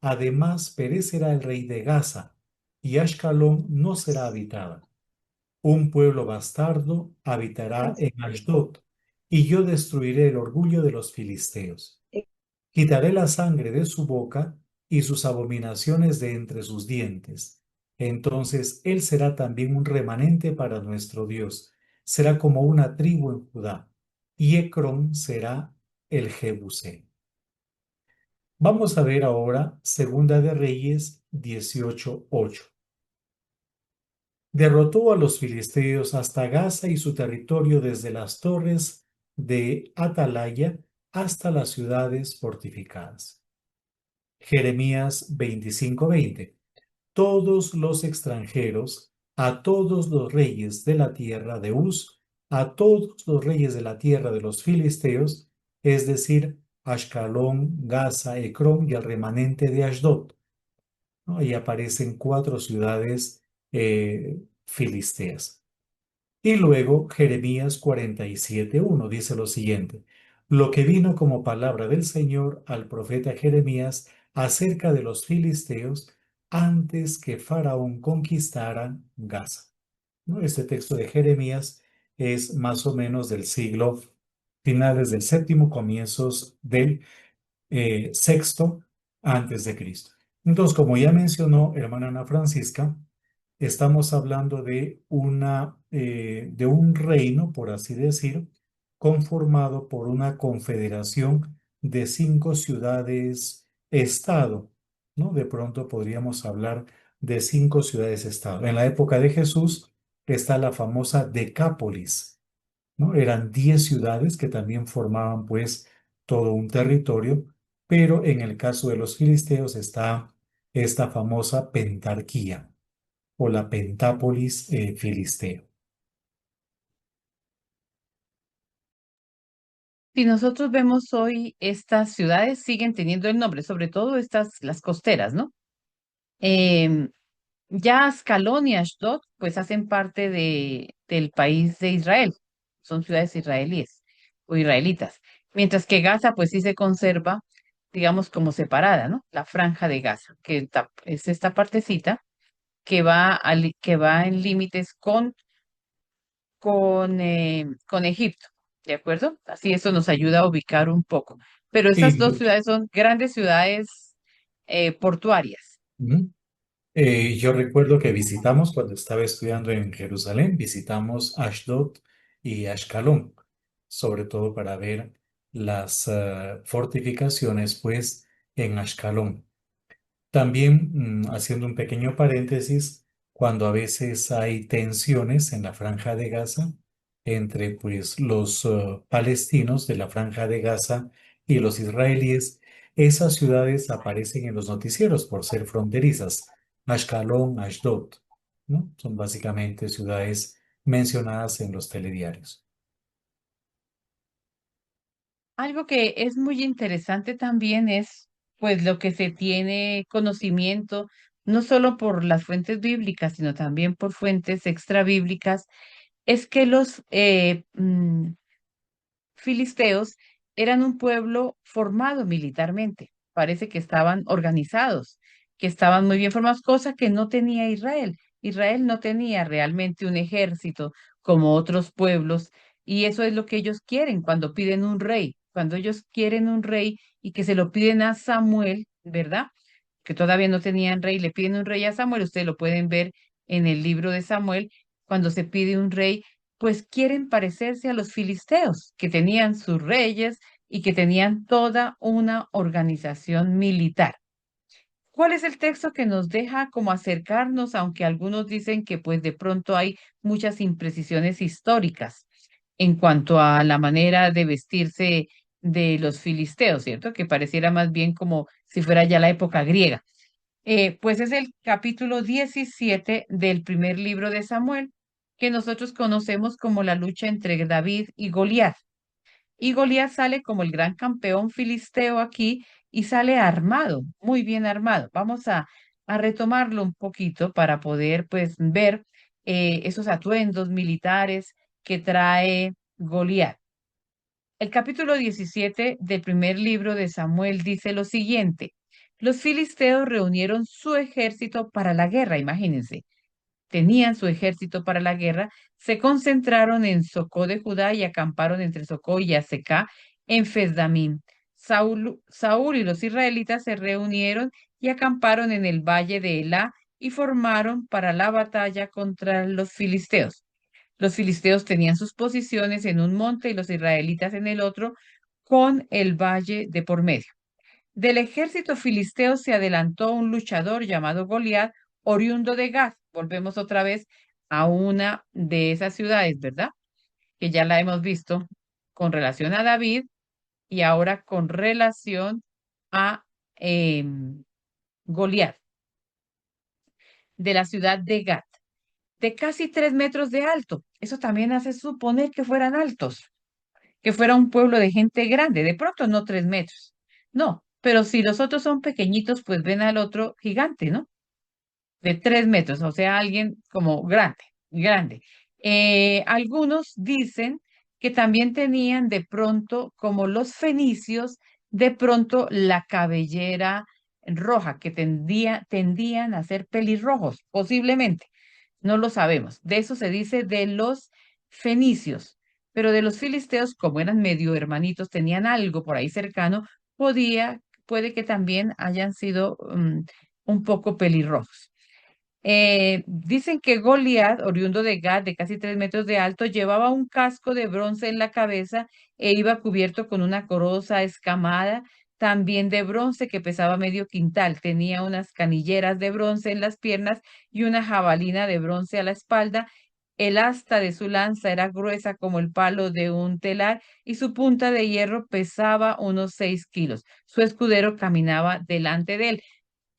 S3: además perecerá el rey de Gaza, y Ashkelón no será habitada. Un pueblo bastardo habitará en Ashdod, y yo destruiré el orgullo de los filisteos. Quitaré la sangre de su boca y sus abominaciones de entre sus dientes. Entonces él será también un remanente para nuestro Dios. Será como una tribu en Judá, y Ecrón será el Jebuseo. Vamos a ver ahora Segunda de Reyes 18:8. Derrotó a los filisteos hasta Gaza y su territorio desde las torres de Atalaya hasta las ciudades fortificadas. Jeremías 25:20. Todos los extranjeros, a todos los reyes de la tierra de Uz, a todos los reyes de la tierra de los filisteos, es decir, Ashkelon, Gaza, Ecrón y el remanente de Ashdod, ¿no? Ahí aparecen 4 ciudades filisteas. Y luego Jeremías 47:1 dice lo siguiente: lo que vino como palabra del Señor al profeta Jeremías acerca de los filisteos antes que Faraón conquistara Gaza. ¿No? Este texto de Jeremías es más o menos del siglo finales del séptimo, comienzos del sexto antes de Cristo. Entonces, como ya mencionó hermana Ana Francisca, estamos hablando de un reino, por así decir, conformado por una confederación de 5 ciudades-estado, ¿no? De pronto podríamos hablar de 5 ciudades-estado. En la época de Jesús está la famosa Decápolis, ¿no? Eran 10 ciudades que también formaban pues todo un territorio, pero en el caso de los filisteos está esta famosa pentarquía o la Pentápolis filistea.
S2: Si nosotros vemos hoy, estas ciudades siguen teniendo el nombre, sobre todo las costeras, ¿no? Em, ya Ascalón y Ashdod, pues hacen parte del país de Israel, son ciudades israelíes o israelitas, mientras que Gaza, pues sí se conserva, digamos, como separada, ¿no? La franja de Gaza, que es esta partecita que va en límites con Egipto, ¿de acuerdo? Así eso nos ayuda a ubicar un poco. Pero esas dos
S3: Y,
S2: ciudades son grandes ciudades portuarias.
S3: ujú. Yo recuerdo que visitamos, cuando estaba estudiando en Jerusalén, visitamos Ashdod y Ashkelon, sobre todo para ver las fortificaciones, pues, en Ashkelon. También, haciendo un pequeño paréntesis, cuando a veces hay tensiones en la Franja de Gaza entre pues, los palestinos de la Franja de Gaza y los israelíes, esas ciudades aparecen en los noticieros por ser fronterizas. Ashkelon, Ashdod, ¿no? Son básicamente ciudades mencionadas en los telediarios.
S2: Algo que es muy interesante también es, pues, lo que se tiene conocimiento, no solo por las fuentes bíblicas, sino también por fuentes extrabíblicas, es que los filisteos eran un pueblo formado militarmente. Parece que estaban organizados, que estaban muy bien formados, cosa que no tenía Israel. Israel no tenía realmente un ejército como otros pueblos, y eso es lo que ellos quieren cuando piden un rey. Cuando ellos quieren un rey y que se lo piden a Samuel, ¿verdad? Que todavía no tenían rey, le piden un rey a Samuel, ustedes lo pueden ver en el libro de Samuel, cuando se pide un rey, pues quieren parecerse a los filisteos, que tenían sus reyes y que tenían toda una organización militar. ¿Cuál es el texto que nos deja como acercarnos, aunque algunos dicen que pues de pronto hay muchas imprecisiones históricas en cuanto a la manera de vestirse de los filisteos, ¿cierto? Que pareciera más bien como si fuera ya la época griega. Pues es el capítulo 17 del primer libro de Samuel, que nosotros conocemos como la lucha entre David y Goliat. Y Goliat sale como el gran campeón filisteo aquí y sale armado, muy bien armado. Vamos a retomarlo un poquito para poder pues ver esos atuendos militares que trae Goliat. El capítulo 17 del primer libro de Samuel dice lo siguiente: los filisteos reunieron su ejército para la guerra, imagínense, tenían su ejército para la guerra, se concentraron en Socó de Judá y acamparon entre Socó y Azecá en Fesdamim. Saúl y los israelitas se reunieron y acamparon en el valle de Elá y formaron para la batalla contra los filisteos. Los filisteos tenían sus posiciones en un monte y los israelitas en el otro, con el valle de por medio. Del ejército filisteo se adelantó un luchador llamado Goliat, oriundo de Gath. Volvemos otra vez a una de esas ciudades, ¿verdad? Que ya la hemos visto con relación a David y ahora con relación a Goliat, de la ciudad de Gat, de casi 3 metros de alto. Eso también hace suponer que fueran altos. que fuera un pueblo de gente grande, de pronto no 3 metros, no, pero si los otros son pequeñitos, pues ven al otro gigante, ¿no? De 3 metros, o sea, alguien como grande, grande. Algunos dicen que también tenían de pronto, como los fenicios, de pronto la cabellera roja, que tendían a ser pelirrojos, posiblemente. No lo sabemos. De eso se dice de los fenicios, pero de los filisteos, como eran medio hermanitos, tenían algo por ahí cercano, puede que también hayan sido un poco pelirrojos. Dicen que Goliat, oriundo de Gat, de casi 3 metros de alto, llevaba un casco de bronce en la cabeza e iba cubierto con una coroza escamada, también de bronce, que pesaba medio quintal. Tenía unas canilleras de bronce en las piernas y una jabalina de bronce a la espalda. El asta de su lanza era gruesa como el palo de un telar y su punta de hierro pesaba unos 6 kilos. Su escudero caminaba delante de él.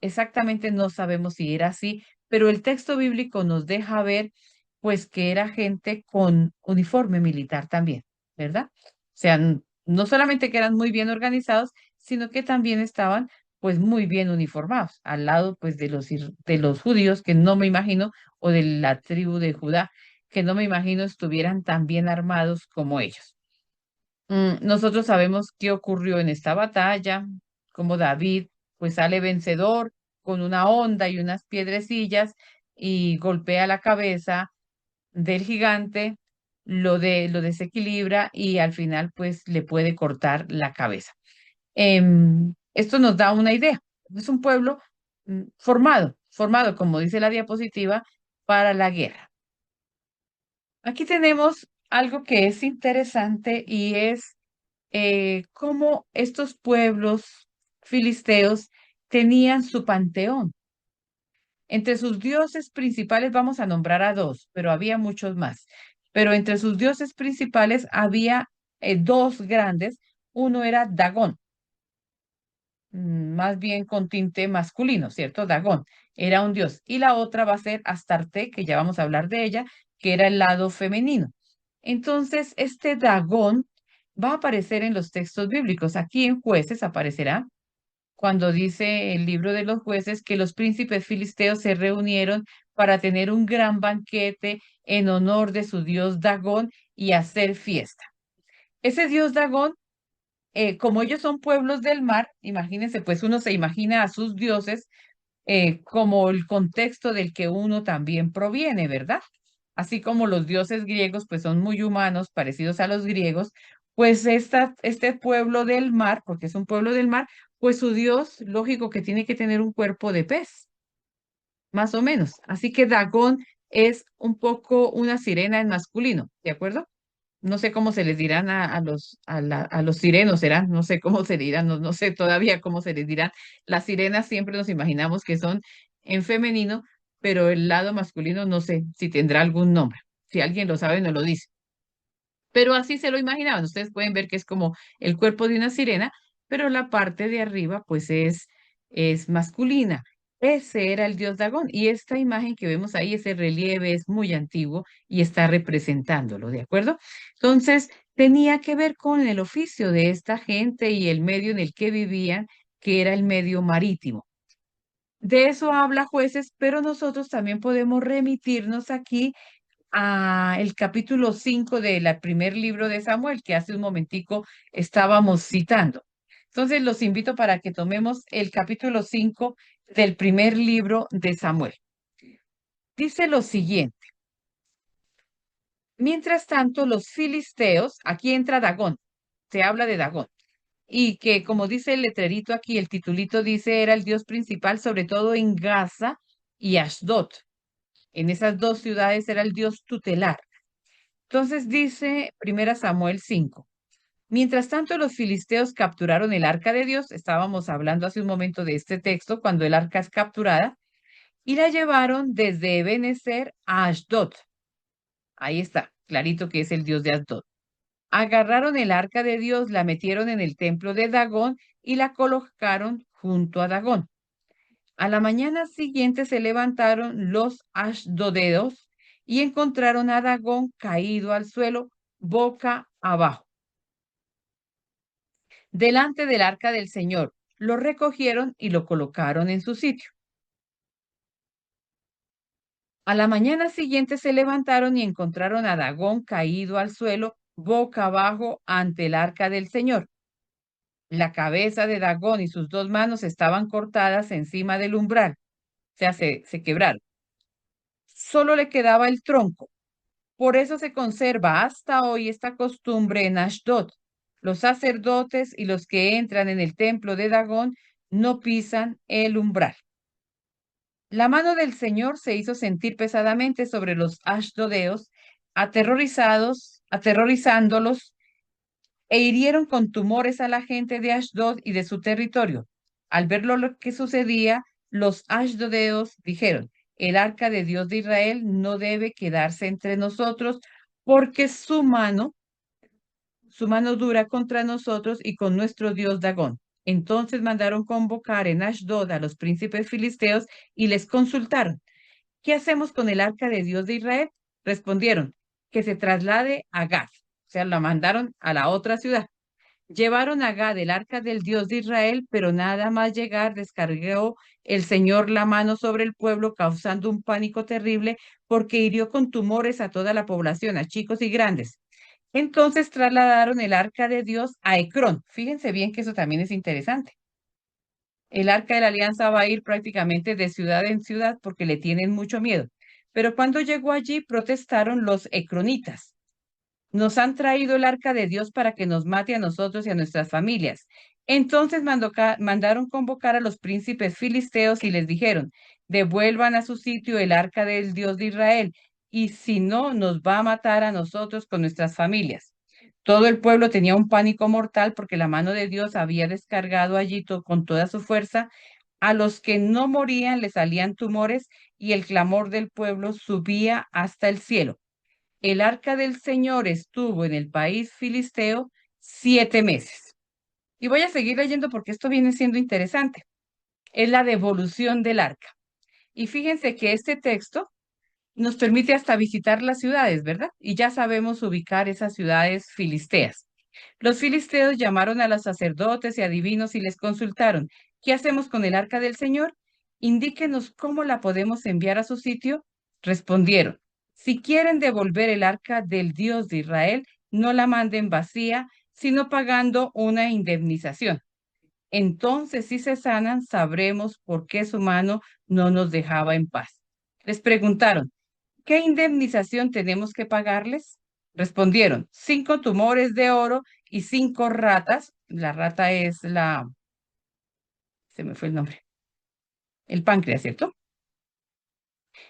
S2: Exactamente no sabemos si era así, pero el texto bíblico nos deja ver pues que era gente con uniforme militar también, ¿verdad? O sea, no solamente que eran muy bien organizados, sino que también estaban pues muy bien uniformados, al lado pues de los judíos, que no me imagino, o de la tribu de Judá, que no me imagino estuvieran tan bien armados como ellos. Nosotros sabemos qué ocurrió en esta batalla, como David pues sale vencedor con una honda y unas piedrecillas y golpea la cabeza del gigante, lo desequilibra y al final pues le puede cortar la cabeza. Esto nos da una idea. Es un pueblo formado, como dice la diapositiva, para la guerra. Aquí tenemos algo que es interesante y es cómo estos pueblos filisteos tenían su panteón. Entre sus dioses principales vamos a nombrar a dos, pero había muchos más. Pero entre sus dioses principales había dos grandes. Uno era Dagón, más bien con tinte masculino, ¿cierto? Dagón era un dios. Y la otra va a ser Astarte, que ya vamos a hablar de ella, que era el lado femenino. Entonces, este Dagón va a aparecer en los textos bíblicos. Aquí en Jueces aparecerá cuando dice el libro de los jueces que los príncipes filisteos se reunieron para tener un gran banquete en honor de su dios Dagón y hacer fiesta. Ese dios Dagón, como ellos son pueblos del mar, imagínense, pues uno se imagina a sus dioses como el contexto del que uno también proviene, ¿verdad? Así como los dioses griegos, pues son muy humanos, parecidos a los griegos, pues este pueblo del mar, porque es un pueblo del mar, pues su dios, lógico que tiene que tener un cuerpo de pez, más o menos. Así que Dagón es un poco una sirena en masculino, ¿de acuerdo? No sé cómo se les dirán a los sirenos, serán, no sé cómo se dirán, no sé todavía cómo se les dirán. Las sirenas siempre nos imaginamos que son en femenino, pero el lado masculino no sé si tendrá algún nombre. Si alguien lo sabe, nos lo dice. Pero así se lo imaginaban. Ustedes pueden ver que es como el cuerpo de una sirena, pero la parte de arriba pues es masculina. Ese era el dios Dagón y esta imagen que vemos ahí, ese relieve es muy antiguo y está representándolo, ¿de acuerdo? Entonces, tenía que ver con el oficio de esta gente y el medio en el que vivían, que era el medio marítimo. De eso habla Jueces, pero nosotros también podemos remitirnos aquí el capítulo 5 del primer libro de Samuel, que hace un momentico estábamos citando. Entonces, los invito para que tomemos el capítulo 5 del primer libro de Samuel. Dice lo siguiente. Mientras tanto, los filisteos, aquí entra Dagón, se habla de Dagón, y que como dice el letrerito aquí, el titulito dice, era el dios principal, sobre todo en Gaza y Ashdod. En esas dos ciudades era el dios tutelar. Entonces dice 1 Samuel 5. Mientras tanto, los filisteos capturaron el arca de Dios. Estábamos hablando hace un momento de este texto, cuando el arca es capturada, y la llevaron desde Ebenezer a Ashdod. Ahí está, clarito que es el dios de Asdod. Agarraron el arca de Dios, la metieron en el templo de Dagón y la colocaron junto a Dagón. A la mañana siguiente se levantaron los ashdodeos y encontraron a Dagón caído al suelo, boca abajo. delante del arca del Señor. Lo recogieron y lo colocaron en su sitio. A la mañana siguiente se levantaron y encontraron a Dagón caído al suelo, boca abajo, ante el arca del Señor. La cabeza de Dagón y sus dos manos estaban cortadas encima del umbral, o sea, se quebraron. Solo le quedaba el tronco. Por eso se conserva hasta hoy esta costumbre en Ashdod. Los sacerdotes y los que entran en el templo de Dagón no pisan el umbral. La mano del Señor se hizo sentir pesadamente sobre los ashdodeos, aterrorizándolos, e hirieron con tumores a la gente de Ashdod y de su territorio. Al ver lo que sucedía, los ashdodeos dijeron: el arca de Dios de Israel no debe quedarse entre nosotros, porque su mano dura contra nosotros y con nuestro Dios Dagón. Entonces mandaron convocar en Ashdod a los príncipes filisteos y les consultaron: ¿qué hacemos con el arca de Dios de Israel? Respondieron: que se traslade a Gad. O sea, la mandaron a la otra ciudad. Llevaron a Gad el arca del Dios de Israel, pero nada más llegar descargó el Señor la mano sobre el pueblo, causando un pánico terrible, porque hirió con tumores a toda la población, a chicos y grandes. Entonces trasladaron el arca de Dios a Ecrón. Fíjense bien que eso también es interesante. El arca de la alianza va a ir prácticamente de ciudad en ciudad porque le tienen mucho miedo. Pero cuando llegó allí, protestaron los ecronitas: nos han traído el arca de Dios para que nos mate a nosotros y a nuestras familias. Entonces mandaron convocar a los príncipes filisteos y les dijeron: devuelvan a su sitio el arca del Dios de Israel, y si no, nos va a matar a nosotros con nuestras familias. Todo el pueblo tenía un pánico mortal porque la mano de Dios había descargado allí con toda su fuerza. A los que no morían les salían tumores y el clamor del pueblo subía hasta el cielo. El arca del Señor estuvo en el país filisteo 7 meses. Y voy a seguir leyendo porque esto viene siendo interesante. Es la devolución del arca. Y fíjense que este texto nos permite hasta visitar las ciudades, ¿verdad? Y ya sabemos ubicar esas ciudades filisteas. Los filisteos llamaron a los sacerdotes y adivinos y les consultaron: ¿qué hacemos con el arca del Señor? Indíquenos cómo la podemos enviar a su sitio. Respondieron: si quieren devolver el arca del Dios de Israel, no la manden vacía, sino pagando una indemnización. Entonces, si se sanan, sabremos por qué su mano no nos dejaba en paz. Les preguntaron: ¿qué indemnización tenemos que pagarles? Respondieron: 5 tumores de oro y 5 ratas. La rata es se me fue el nombre, el páncreas, ¿cierto?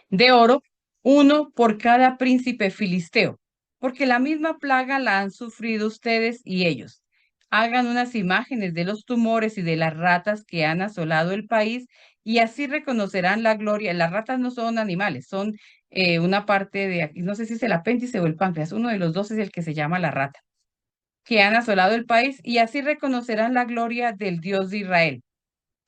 S2: De oro, uno por cada príncipe filisteo, porque la misma plaga la han sufrido ustedes y ellos. Hagan unas imágenes de los tumores y de las ratas que han asolado el país, y así reconocerán la gloria. Las ratas no son animales, son una parte de aquí, no sé si es el apéndice o el páncreas, uno de los dos es el que se llama la rata, que han asolado el país, y así reconocerán la gloria del Dios de Israel.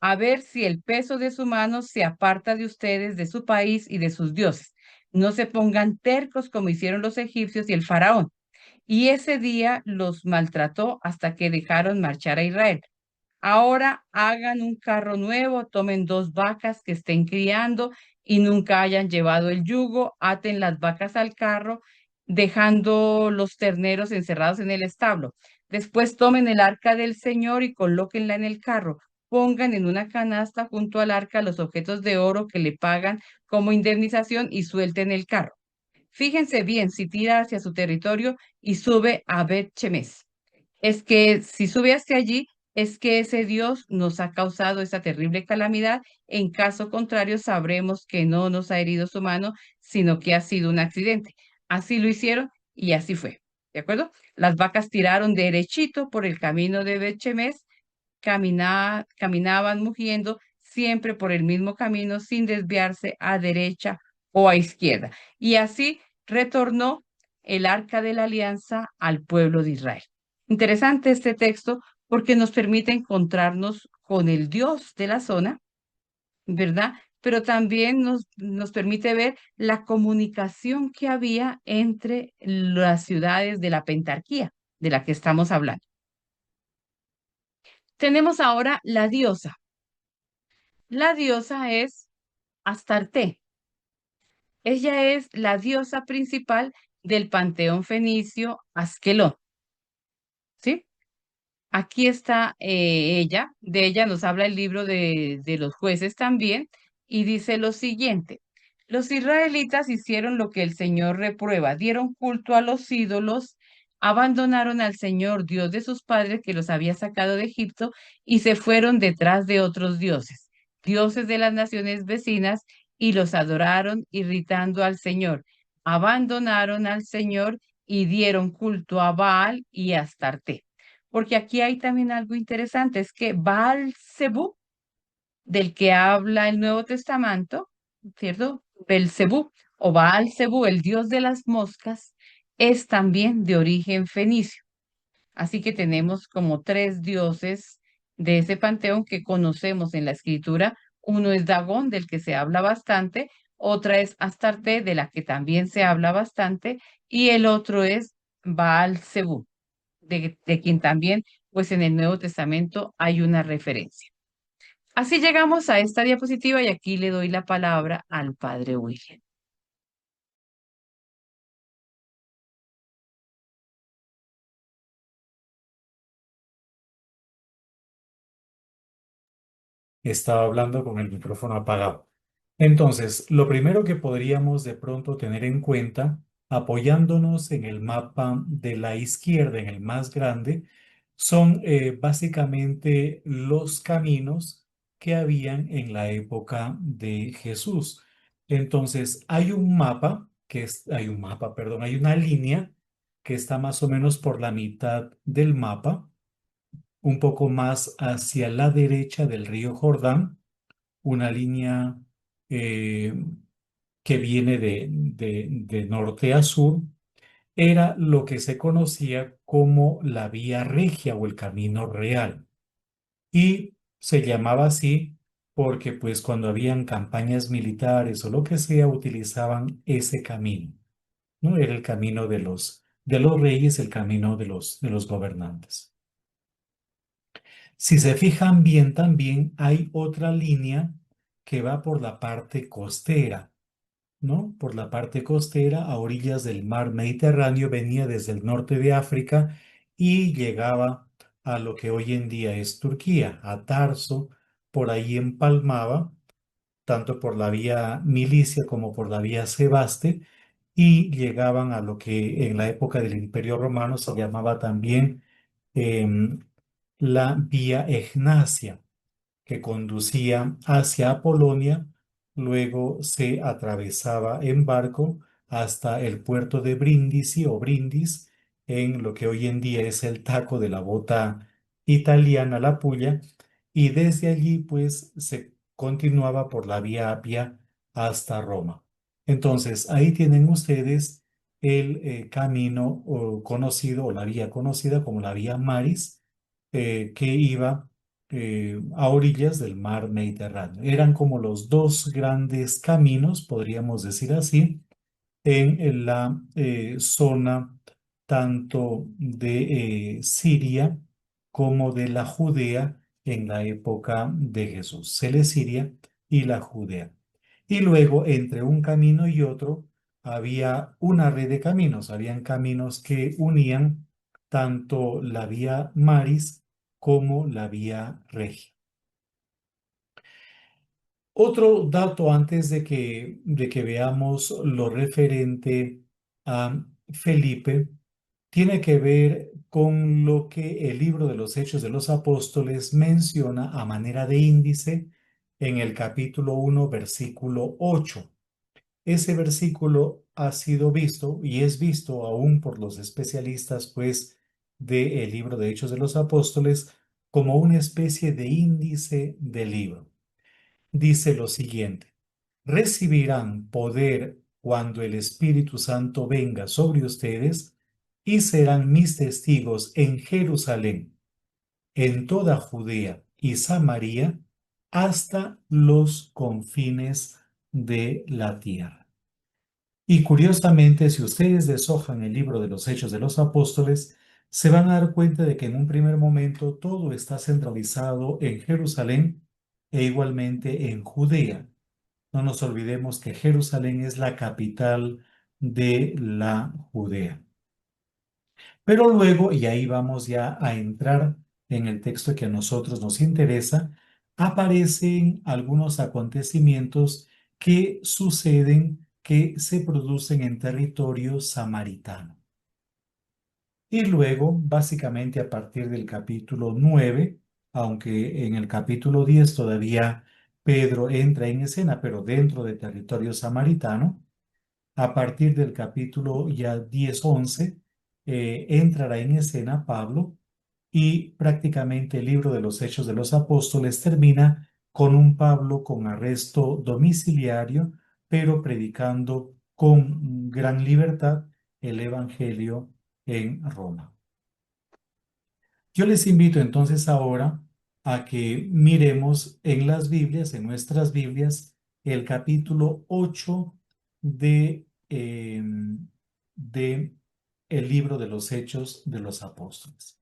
S2: A ver si el peso de su mano se aparta de ustedes, de su país y de sus dioses. No se pongan tercos como hicieron los egipcios y el faraón. Y ese día los maltrató hasta que dejaron marchar a Israel. Ahora hagan un carro nuevo, tomen 2 vacas que estén criando y nunca hayan llevado el yugo, aten las vacas al carro, dejando los terneros encerrados en el establo. Después tomen el arca del Señor y colóquenla en el carro. Pongan en una canasta junto al arca los objetos de oro que le pagan como indemnización y suelten el carro. Fíjense bien si tira hacia su territorio y sube a Bet Shemesh. Es que si sube hacia allí, es que ese Dios nos ha causado esa terrible calamidad. En caso contrario, sabremos que no nos ha herido su mano, sino que ha sido un accidente. Así lo hicieron y así fue. ¿De acuerdo? Las vacas tiraron derechito por el camino de Bet-Shemesh, caminaban mugiendo siempre por el mismo camino sin desviarse a derecha o a izquierda. Y así retornó el arca de la alianza al pueblo de Israel. Interesante este texto porque nos permite encontrarnos con el Dios de la zona, ¿verdad? Pero también nos permite ver la comunicación que había entre las ciudades de la pentarquía de la que estamos hablando. Tenemos ahora la diosa. La diosa es Astarte. Ella es la diosa principal del panteón fenicio Askelón, ¿sí? Aquí está ella, de ella nos habla el libro de los jueces también, y dice lo siguiente: los israelitas hicieron lo que el Señor reprueba, dieron culto a los ídolos, abandonaron al Señor, Dios de sus padres, que los había sacado de Egipto, y se fueron detrás de otros dioses, dioses de las naciones vecinas, y los adoraron, irritando al Señor. Abandonaron al Señor y dieron culto a Baal y a Astarte. Porque aquí hay también algo interesante, es que Baal Zebú, del que habla el Nuevo Testamento, ¿cierto? Belcebú o Baal Zebú, el dios de las moscas, es también de origen fenicio. Así que tenemos como tres dioses de ese panteón que conocemos en la escritura. Uno es Dagón, del que se habla bastante, otra es Astarte, de la que también se habla bastante, y el otro es Baal Zebú, de quien también, pues en el Nuevo Testamento hay una referencia. Así llegamos a esta diapositiva y aquí le doy la palabra al padre William.
S3: Estaba hablando con el micrófono apagado. Entonces, lo primero que podríamos de pronto tener en cuenta, apoyándonos en el mapa de la izquierda, en el más grande, son básicamente los caminos que habían en la época de Jesús. Entonces, hay un mapa, perdón, hay una línea que está más o menos por la mitad del mapa, un poco más hacia la derecha del río Jordán, una línea eh, que viene de norte a sur, era lo que se conocía como la Vía Regia o el Camino Real. Y se llamaba así porque pues cuando habían campañas militares o lo que sea, utilizaban ese camino, ¿no? Era el camino de los reyes, el camino de los gobernantes. Si se fijan bien, también hay otra línea que va por la parte costera, ¿no? Por la parte costera, a orillas del mar Mediterráneo, venía desde el norte de África y llegaba a lo que hoy en día es Turquía, a Tarso, por ahí empalmaba, tanto por la vía Milicia como por la vía Sebaste, y llegaban a lo que en la época del Imperio Romano se llamaba también em, la vía Egnacia, que conducía hacia Apolonia, luego se atravesaba en barco hasta el puerto de Brindisi o Brindis, en lo que hoy en día es el taco de la bota italiana, la Pulla, y desde allí pues se continuaba por la vía Apia hasta Roma. Entonces, ahí tienen ustedes el camino conocido o la vía conocida como la vía Maris, que iba a orillas del mar Mediterráneo. Eran como los dos grandes caminos, podríamos decir así, en la zona tanto de Siria como de la Judea en la época de Jesús, Celesiria y la Judea. Y luego, entre un camino y otro, había una red de caminos, habían caminos que unían tanto la vía Maris como la vía Regia. Otro dato antes de que veamos lo referente a Felipe tiene que ver con lo que el libro de los Hechos de los Apóstoles menciona a manera de índice en el capítulo 1, versículo 8. Ese versículo ha sido visto y es visto aún por los especialistas, pues, del libro de Hechos de los Apóstoles como una especie de índice del libro. Dice lo siguiente: recibirán poder cuando el Espíritu Santo venga sobre ustedes y serán mis testigos en Jerusalén, en toda Judea y Samaria, hasta los confines de la tierra. Y curiosamente, si ustedes deshojan el libro de los Hechos de los Apóstoles, se van a dar cuenta de que en un primer momento todo está centralizado en Jerusalén e igualmente en Judea. No nos olvidemos que Jerusalén es la capital de la Judea. Pero luego, y ahí vamos ya a entrar en el texto que a nosotros nos interesa, aparecen algunos acontecimientos que suceden, que se producen en territorio samaritano. Y luego, básicamente a partir del capítulo 9, aunque en el capítulo 10 todavía Pedro entra en escena, pero dentro de territorio samaritano, a partir del capítulo ya 10-11, entrará en escena Pablo y prácticamente el libro de los Hechos de los Apóstoles termina con un Pablo con arresto domiciliario, pero predicando con gran libertad el Evangelio en Roma. Yo les invito entonces ahora a que miremos en las Biblias, en nuestras Biblias, el capítulo 8 de el libro de los Hechos de los Apóstoles.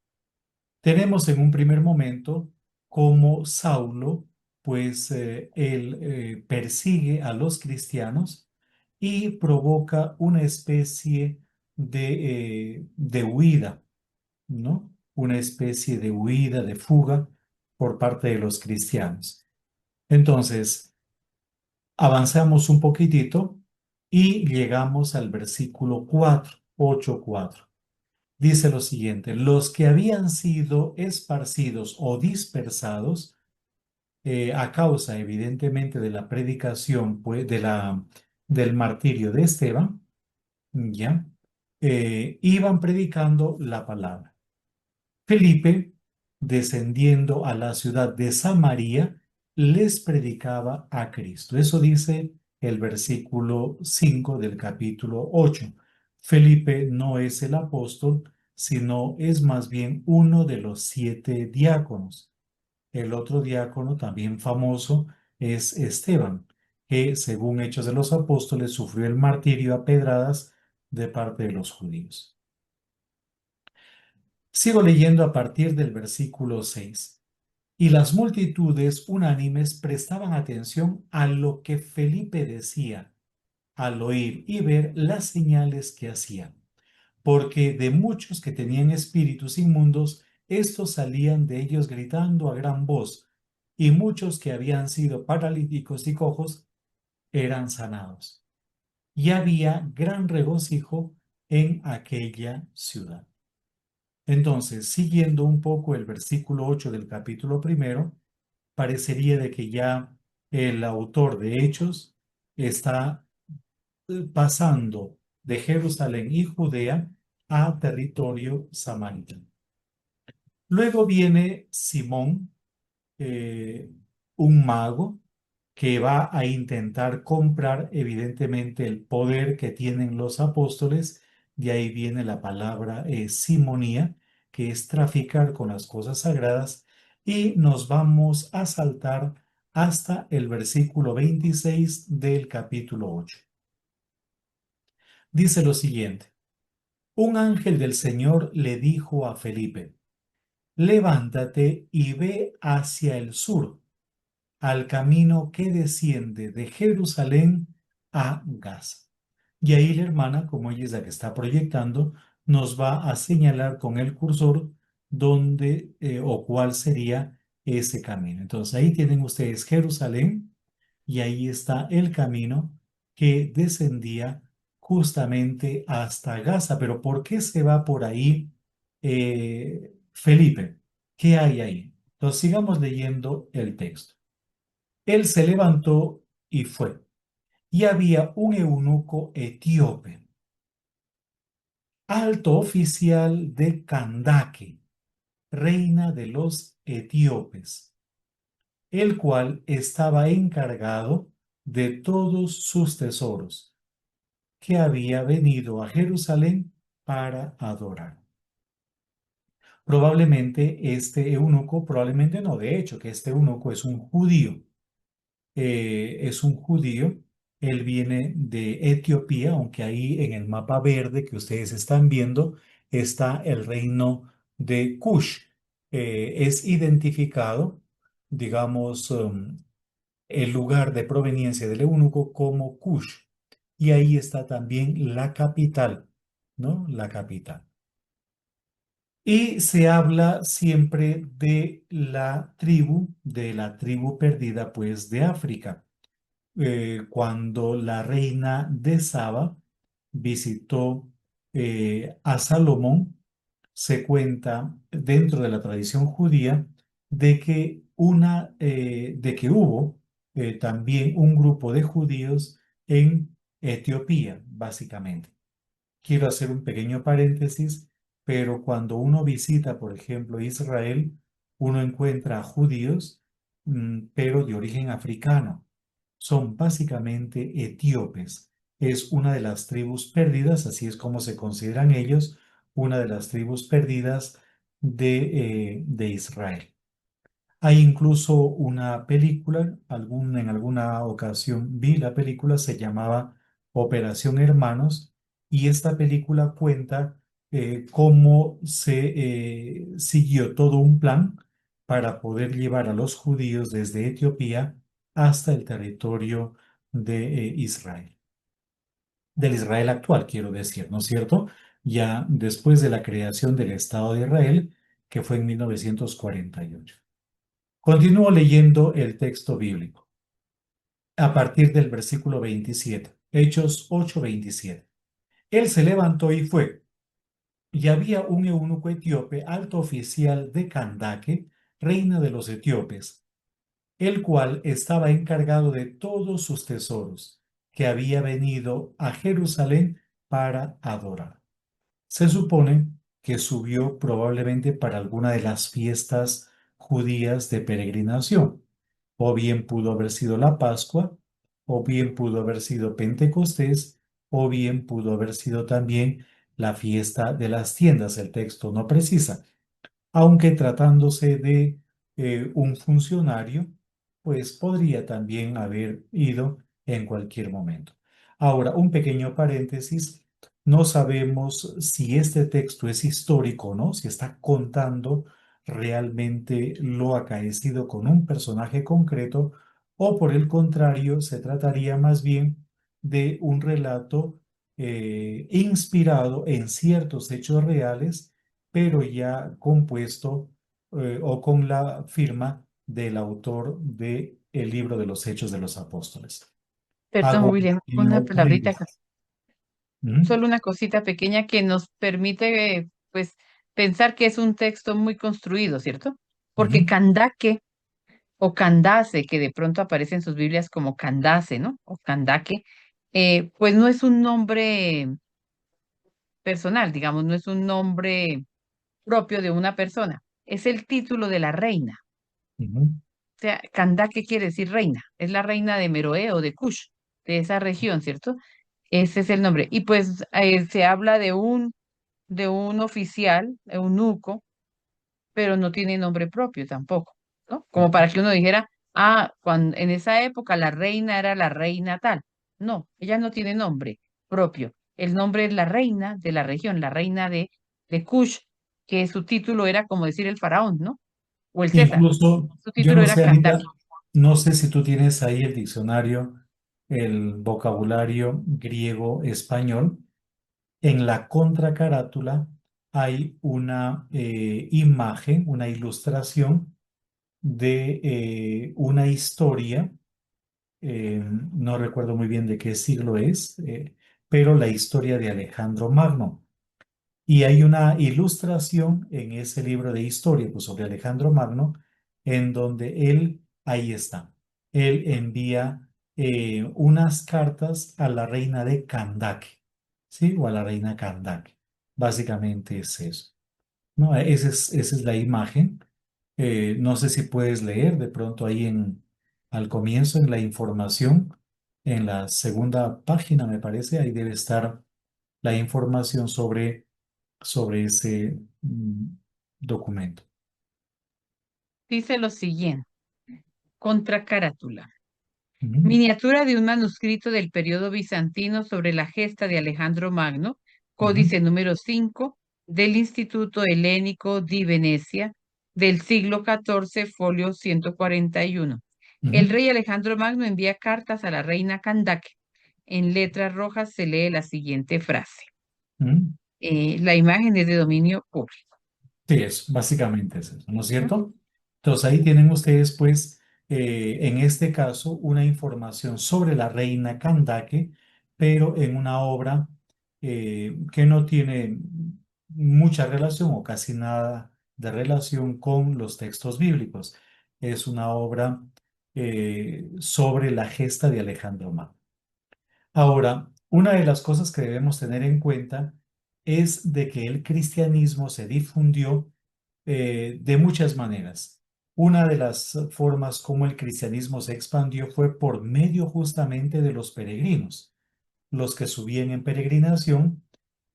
S3: Tenemos en un primer momento cómo Saulo, pues él persigue a los cristianos y provoca una especie de huida, ¿no? Una especie de huida, de fuga por parte de los cristianos. Entonces, avanzamos un poquitito y llegamos al versículo 4, 8:4. Dice lo siguiente: los que habían sido esparcidos o dispersados a causa evidentemente de la predicación, pues, del martirio de Esteban, ¿ya? Iban predicando la palabra. Felipe, descendiendo a la ciudad de Samaria, les predicaba a Cristo. Eso dice el versículo 5 del capítulo 8. Felipe no es el apóstol, sino es más bien uno de los 7 diáconos. El otro diácono, también famoso, es Esteban, que según Hechos de los Apóstoles sufrió el martirio a pedradas de parte de los judíos. Sigo leyendo a partir del versículo 6. Y las multitudes unánimes prestaban atención a lo que Felipe decía al oír y ver las señales que hacían, porque de muchos que tenían espíritus inmundos, estos salían de ellos gritando a gran voz, y muchos que habían sido paralíticos y cojos eran sanados. Y había gran regocijo en aquella ciudad. Entonces, siguiendo un poco el versículo 8 del capítulo primero, parecería de que ya el autor de Hechos está pasando de Jerusalén y Judea a territorio samaritano. Luego viene Simón, eh, un mago, que va a intentar comprar evidentemente el poder que tienen los apóstoles. De ahí viene la palabra simonía, que es traficar con las cosas sagradas, y nos vamos a saltar hasta el versículo 26 del capítulo 8. Dice lo siguiente: un ángel del Señor le dijo a Felipe: levántate y ve hacia el sur, al camino que desciende de Jerusalén a Gaza. Y ahí la hermana, como ella es la que está proyectando, nos va a señalar con el cursor dónde o cuál sería ese camino. Entonces ahí tienen ustedes Jerusalén y ahí está el camino que descendía justamente hasta Gaza. Pero ¿por qué se va por ahí Felipe? ¿Qué hay ahí? Entonces sigamos leyendo el texto. Él se levantó y fue. Y había un eunuco etíope, alto oficial de Candace, reina de los etíopes, el cual estaba encargado de todos sus tesoros, que había venido a Jerusalén para adorar. Probablemente este eunuco, probablemente no, de hecho, que este eunuco es un judío. Él viene de Etiopía, aunque ahí en el mapa verde que ustedes están viendo está el reino de Cush. Es identificado, digamos, el lugar de proveniencia del eunuco como Cush. Y ahí está también la capital, ¿no? La capital. Y se habla siempre de la tribu perdida, pues, de África. Cuando la reina de Saba visitó a Salomón, se cuenta dentro de la tradición judía de que hubo también un grupo de judíos en Etiopía, básicamente. Quiero hacer un pequeño paréntesis, pero cuando uno visita, por ejemplo, Israel, uno encuentra judíos, pero de origen africano. Son básicamente etíopes. Es una de las tribus perdidas, así es como se consideran ellos, una de las tribus perdidas de Israel. Hay incluso una película, en alguna ocasión vi la película, se llamaba Operación Hermanos, y esta película cuenta cómo se siguió todo un plan para poder llevar a los judíos desde Etiopía hasta el territorio de Israel, del Israel actual, quiero decir, ¿no es cierto? Ya después de la creación del Estado de Israel, que fue en 1948. Continúo leyendo el texto bíblico a partir del versículo 27, Hechos 8:27. Él se levantó y fue, y había un eunuco etíope, alto oficial de Candace, reina de los etíopes, el cual estaba encargado de todos sus tesoros, que había venido a Jerusalén para adorar. Se supone que subió probablemente para alguna de las fiestas judías de peregrinación. O bien pudo haber sido la Pascua, o bien pudo haber sido Pentecostés, o bien pudo haber sido también la fiesta de las tiendas. El texto no precisa, aunque tratándose de un funcionario, pues podría también haber ido en cualquier momento. Ahora, un pequeño paréntesis, no sabemos si este texto es histórico o no, si está contando realmente lo acaecido con un personaje concreto, o por el contrario, se trataría más bien de un relato inspirado en ciertos hechos reales, pero ya compuesto o con la firma del autor de el libro de los Hechos de los Apóstoles.
S2: Perdón,
S3: Hago un
S2: William, una
S3: pequeño
S2: palabrita,
S3: paréntesis. ¿Mm?
S2: solo una cosita pequeña que nos permite, pues, pensar que es un texto muy construido, ¿cierto? Porque
S3: Ujú,
S2: Candace o Candace, que de pronto aparece en sus Biblias como Candace, ¿no? O Candaque, pues no es un nombre personal, digamos, no es un nombre propio de una persona, es el título de la reina.
S3: ujú,
S2: O sea, Candace quiere decir reina, es la reina de Meroe o de Cush, de esa región, ¿cierto? Ese es el nombre. Y pues se habla de un oficial, eunuco, pero no tiene nombre propio tampoco, ¿no? Como para que uno dijera, ah, cuando, en esa época la reina era la reina tal. No, ella no tiene nombre propio. El nombre es la reina de la región, la reina de Cush, que su título era como decir el faraón, ¿no? O el César.
S3: Incluso,
S2: Su
S3: yo
S2: título
S3: no
S2: era
S3: sé,
S2: Candace.
S3: Anita, no sé si tú tienes ahí el diccionario, el vocabulario griego-español. En la contracarátula hay una imagen, una ilustración de una historia, no recuerdo muy bien de qué siglo es, pero la historia de Alejandro Magno. Y hay una ilustración en ese libro de historia, pues, sobre Alejandro Magno, en donde él, ahí está, él envía unas cartas a la reina de Kandake, ¿sí? O a la reina Kandake. Básicamente es eso, ¿no? Esa es la imagen. No sé si puedes leer de pronto ahí al comienzo, en la información, en la segunda página, me parece, ahí debe estar la información sobre ese documento.
S2: Dice lo siguiente, contracarátula.
S3: Ujú,
S2: Miniatura de un manuscrito del periodo bizantino sobre la gesta de Alejandro Magno,
S3: ujú,
S2: códice número 5, del Instituto Helénico di Venecia del siglo XIV, folio 141. El
S3: Ujú,
S2: rey Alejandro Magno envía cartas a la reina Candake. En letras rojas se lee la siguiente frase.
S3: ujú.
S2: La imagen es de dominio público.
S3: Sí, básicamente es eso, ¿no es
S2: ¿No?
S3: cierto? Entonces ahí tienen ustedes, pues, en este caso, una información sobre la reina Candake, pero en una obra que no tiene mucha relación o casi nada de relación con los textos bíblicos. Es una obra sobre la gesta de Alejandro Magno. Ahora, una de las cosas que debemos tener en cuenta es de que el cristianismo se difundió de muchas maneras. Una de las formas como el cristianismo se expandió fue por medio justamente de los peregrinos. Los que subían en peregrinación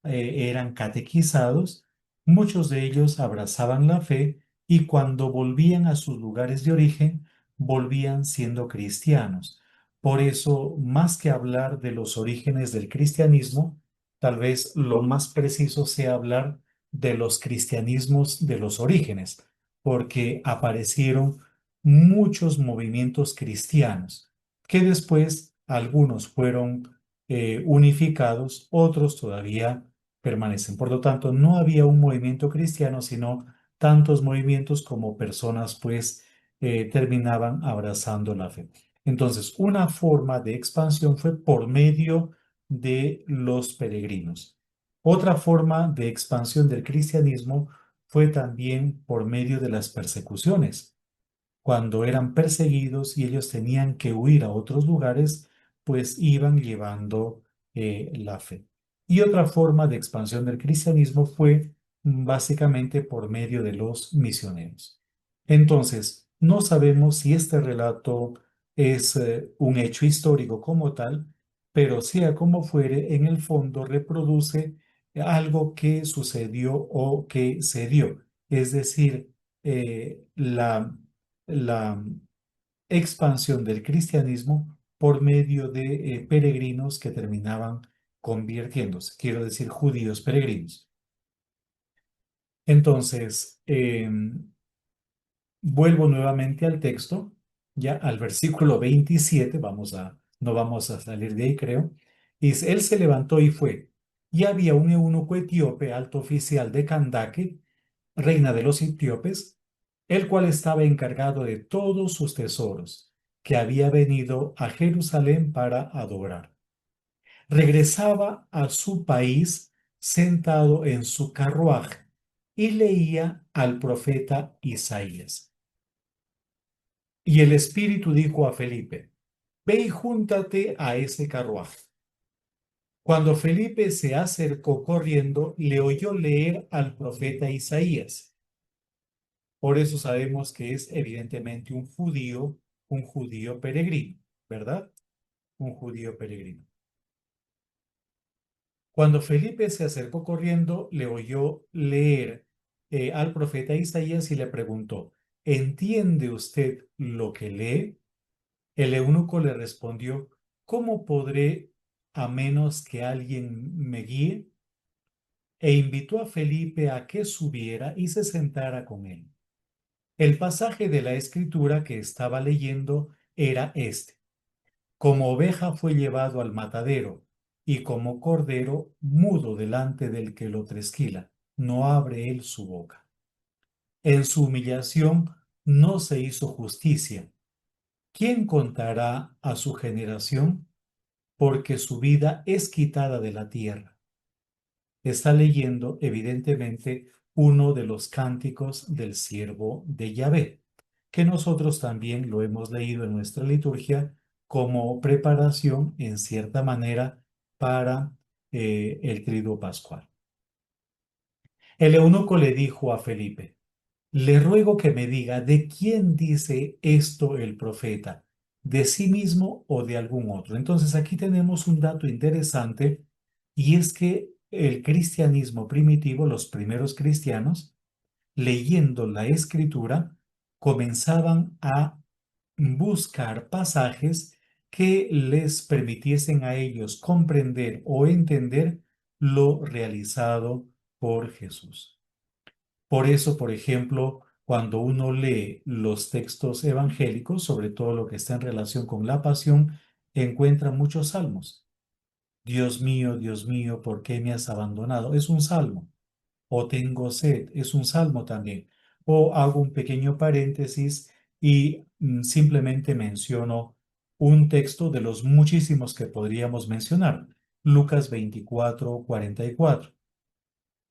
S3: eran catequizados, muchos de ellos abrazaban la fe y cuando volvían a sus lugares de origen, volvían siendo cristianos. Por eso, más que hablar de los orígenes del cristianismo, tal vez lo más preciso sea hablar de los cristianismos de los orígenes, porque aparecieron muchos movimientos cristianos, que después algunos fueron unificados, otros todavía permanecen. Por lo tanto, no había un movimiento cristiano, sino tantos movimientos como personas pues terminaban abrazando la fe. Entonces, una forma de expansión fue por medio de los peregrinos. Otra forma de expansión del cristianismo fue también por medio de las persecuciones. Cuando eran perseguidos y ellos tenían que huir a otros lugares, pues iban llevando la fe. Y otra forma de expansión del cristianismo fue básicamente por medio de los misioneros. Entonces, no sabemos si este relato es un hecho histórico como tal, pero sea como fuere, en el fondo reproduce algo que sucedió o que se dio. Es decir, la expansión del cristianismo por medio de peregrinos que terminaban convirtiéndose, quiero decir judíos peregrinos. Entonces, vuelvo nuevamente al texto, ya al versículo 27, no vamos a salir de ahí, creo. Dice, él se levantó y fue, y había un eunuco etíope, alto oficial de Candace, reina de los etíopes, el cual estaba encargado de todos sus tesoros, que había venido a Jerusalén para adorar. Regresaba a su país sentado en su carruaje y leía al profeta Isaías. Y el Espíritu dijo a Felipe, ve y júntate a ese carruaje. Cuando Felipe se acercó corriendo, le oyó leer al profeta Isaías. Por eso sabemos que es evidentemente un judío peregrino, ¿verdad? Un judío peregrino. Cuando Felipe se acercó corriendo, le oyó leer al profeta Isaías y le preguntó, ¿entiende usted lo que lee? El eunuco le respondió, ¿cómo podré a menos que alguien me guíe? E invitó a Felipe a que subiera y se sentara con él. El pasaje de la escritura que estaba leyendo era este. Como oveja fue llevado al matadero, y como cordero mudo delante del que lo tresquila, no abre él su boca. En su humillación no se hizo justicia. ¿Quién contará a su generación? Porque su vida es quitada de la tierra. Está leyendo, evidentemente, uno de los cánticos del siervo de Yahvé, que nosotros también lo hemos leído en nuestra liturgia como preparación, en cierta manera, para el triduo pascual. El eunuco le dijo a Felipe, le ruego que me diga de quién dice esto el profeta, de sí mismo o de algún otro. Entonces aquí tenemos un dato interesante y es que el cristianismo primitivo, los primeros cristianos, leyendo la escritura, comenzaban a buscar pasajes que les permitiesen a ellos comprender o entender lo realizado por Jesús. Por eso, por ejemplo, cuando uno lee los textos evangélicos, sobre todo lo que está en relación con la pasión, encuentra muchos salmos. Dios mío, ¿por qué me has abandonado? Es un salmo. O tengo sed, es un salmo también. O hago un pequeño paréntesis y simplemente menciono un texto de los muchísimos que podríamos mencionar. Lucas 24:44,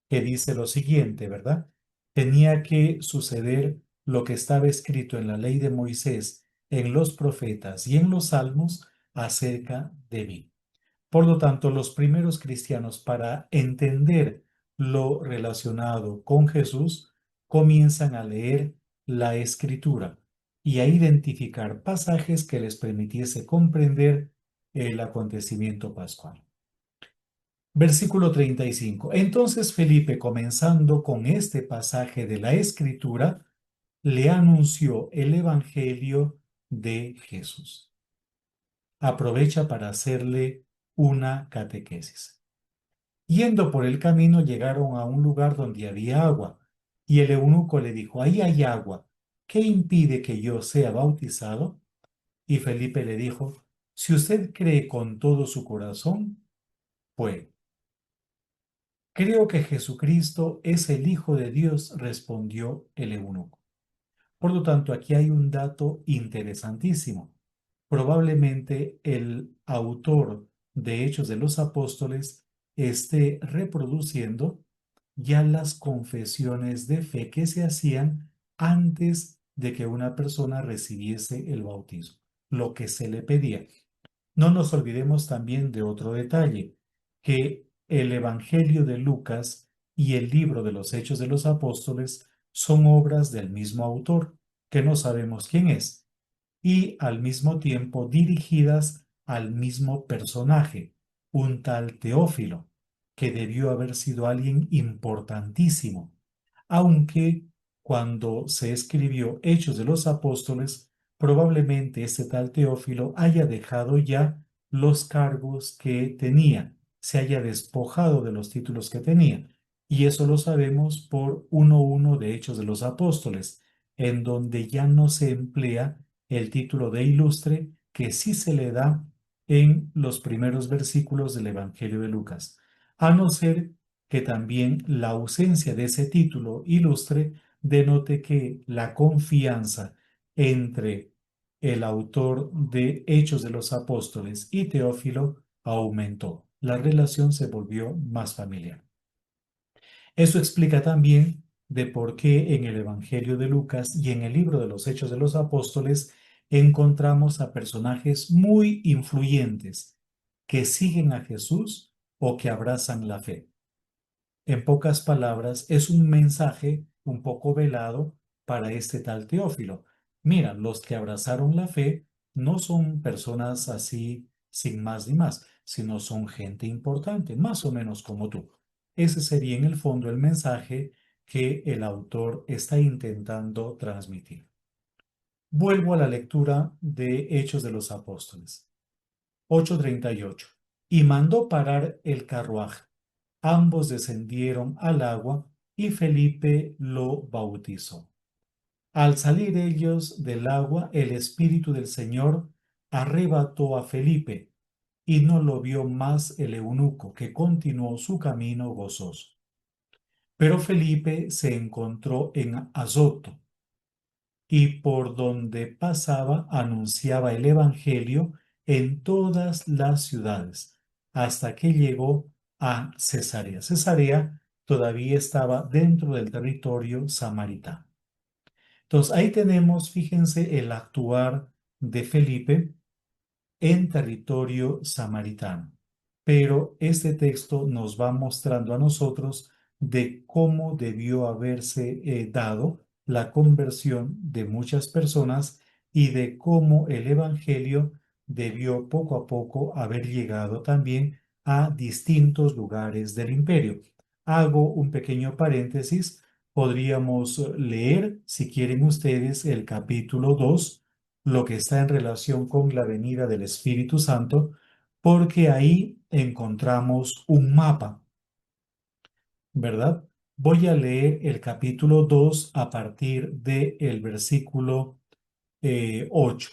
S3: que dice lo siguiente, ¿verdad? Tenía que suceder lo que estaba escrito en la ley de Moisés, en los profetas y en los salmos acerca de mí. Por lo tanto, los primeros cristianos, para entender lo relacionado con Jesús, comienzan a leer la Escritura y a identificar pasajes que les permitiese comprender el acontecimiento pascual. Versículo 35. Entonces Felipe, comenzando con este pasaje de la Escritura, le anunció el Evangelio de Jesús. Aprovecha para hacerle una catequesis. Yendo por el camino, llegaron a un lugar donde había agua, y el eunuco le dijo: ahí hay agua, ¿qué impide que yo sea bautizado? Y Felipe le dijo: si usted cree con todo su corazón, puede. Creo que Jesucristo es el Hijo de Dios, respondió el eunuco. Por lo tanto, aquí hay un dato interesantísimo. Probablemente el autor de Hechos de los Apóstoles esté reproduciendo ya las confesiones de fe que se hacían antes de que una persona recibiese el bautismo, lo que se le pedía. No nos olvidemos también de otro detalle, que el Evangelio de Lucas y el libro de los Hechos de los Apóstoles son obras del mismo autor, que no sabemos quién es, y al mismo tiempo dirigidas al mismo personaje, un tal Teófilo, que debió haber sido alguien importantísimo, aunque cuando se escribió Hechos de los Apóstoles, probablemente ese tal Teófilo haya dejado ya los cargos que tenía, se haya despojado de los títulos que tenía. Y eso lo sabemos por 1:1 de Hechos de los Apóstoles, en donde ya no se emplea el título de ilustre que sí se le da en los primeros versículos del Evangelio de Lucas, a no ser que también la ausencia de ese título ilustre denote que la confianza entre el autor de Hechos de los Apóstoles y Teófilo aumentó. La relación se volvió más familiar. Eso explica también de por qué en el Evangelio de Lucas y en el libro de los Hechos de los Apóstoles encontramos a personajes muy influyentes que siguen a Jesús o que abrazan la fe. En pocas palabras, es un mensaje un poco velado para este tal Teófilo. Mira, los que abrazaron la fe no son personas así sin más ni más, sino son gente importante, más o menos como tú. Ese sería en el fondo el mensaje que el autor está intentando transmitir. Vuelvo a la lectura de Hechos de los Apóstoles. 8:38. Y mandó parar el carruaje. Ambos descendieron al agua y Felipe lo bautizó. Al salir ellos del agua, el Espíritu del Señor arrebató a Felipe y no lo vio más el eunuco, que continuó su camino gozoso. Pero Felipe se encontró en Azoto y por donde pasaba anunciaba el Evangelio en todas las ciudades, hasta que llegó a Cesarea. Cesarea todavía estaba dentro del territorio samaritano. Entonces ahí tenemos, fíjense, el actuar de Felipe en territorio samaritano. Pero este texto nos va mostrando a nosotros de cómo debió haberse dado la conversión de muchas personas y de cómo el Evangelio debió poco a poco haber llegado también a distintos lugares del imperio. Hago un pequeño paréntesis. Podríamos leer, si quieren ustedes, el capítulo 2, lo que está en relación con la venida del Espíritu Santo, porque ahí encontramos un mapa ¿verdad? Voy a leer el capítulo 2 a partir del versículo 8.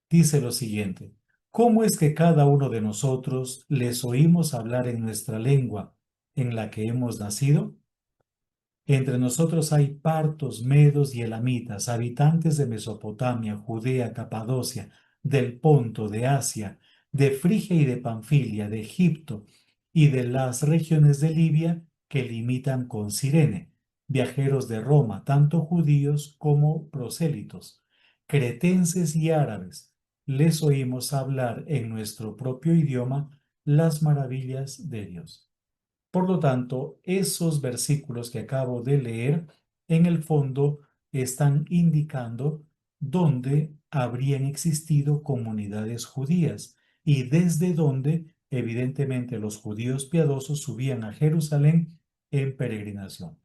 S3: Dice lo siguiente: ¿Cómo es que cada uno de nosotros les oímos hablar en nuestra lengua en la que hemos nacido? Entre nosotros hay partos, medos y elamitas, habitantes de Mesopotamia, Judea, Capadocia, del Ponto, de Asia, de Frigia y de Panfilia, de Egipto y de las regiones de Libia que limitan con Cirene, viajeros de Roma, tanto judíos como prosélitos, cretenses y árabes. Les oímos hablar en nuestro propio idioma las maravillas de Dios. Por lo tanto, esos versículos que acabo de leer, en el fondo, están indicando dónde habrían existido comunidades judías y desde dónde, evidentemente, los judíos piadosos subían a Jerusalén en peregrinación.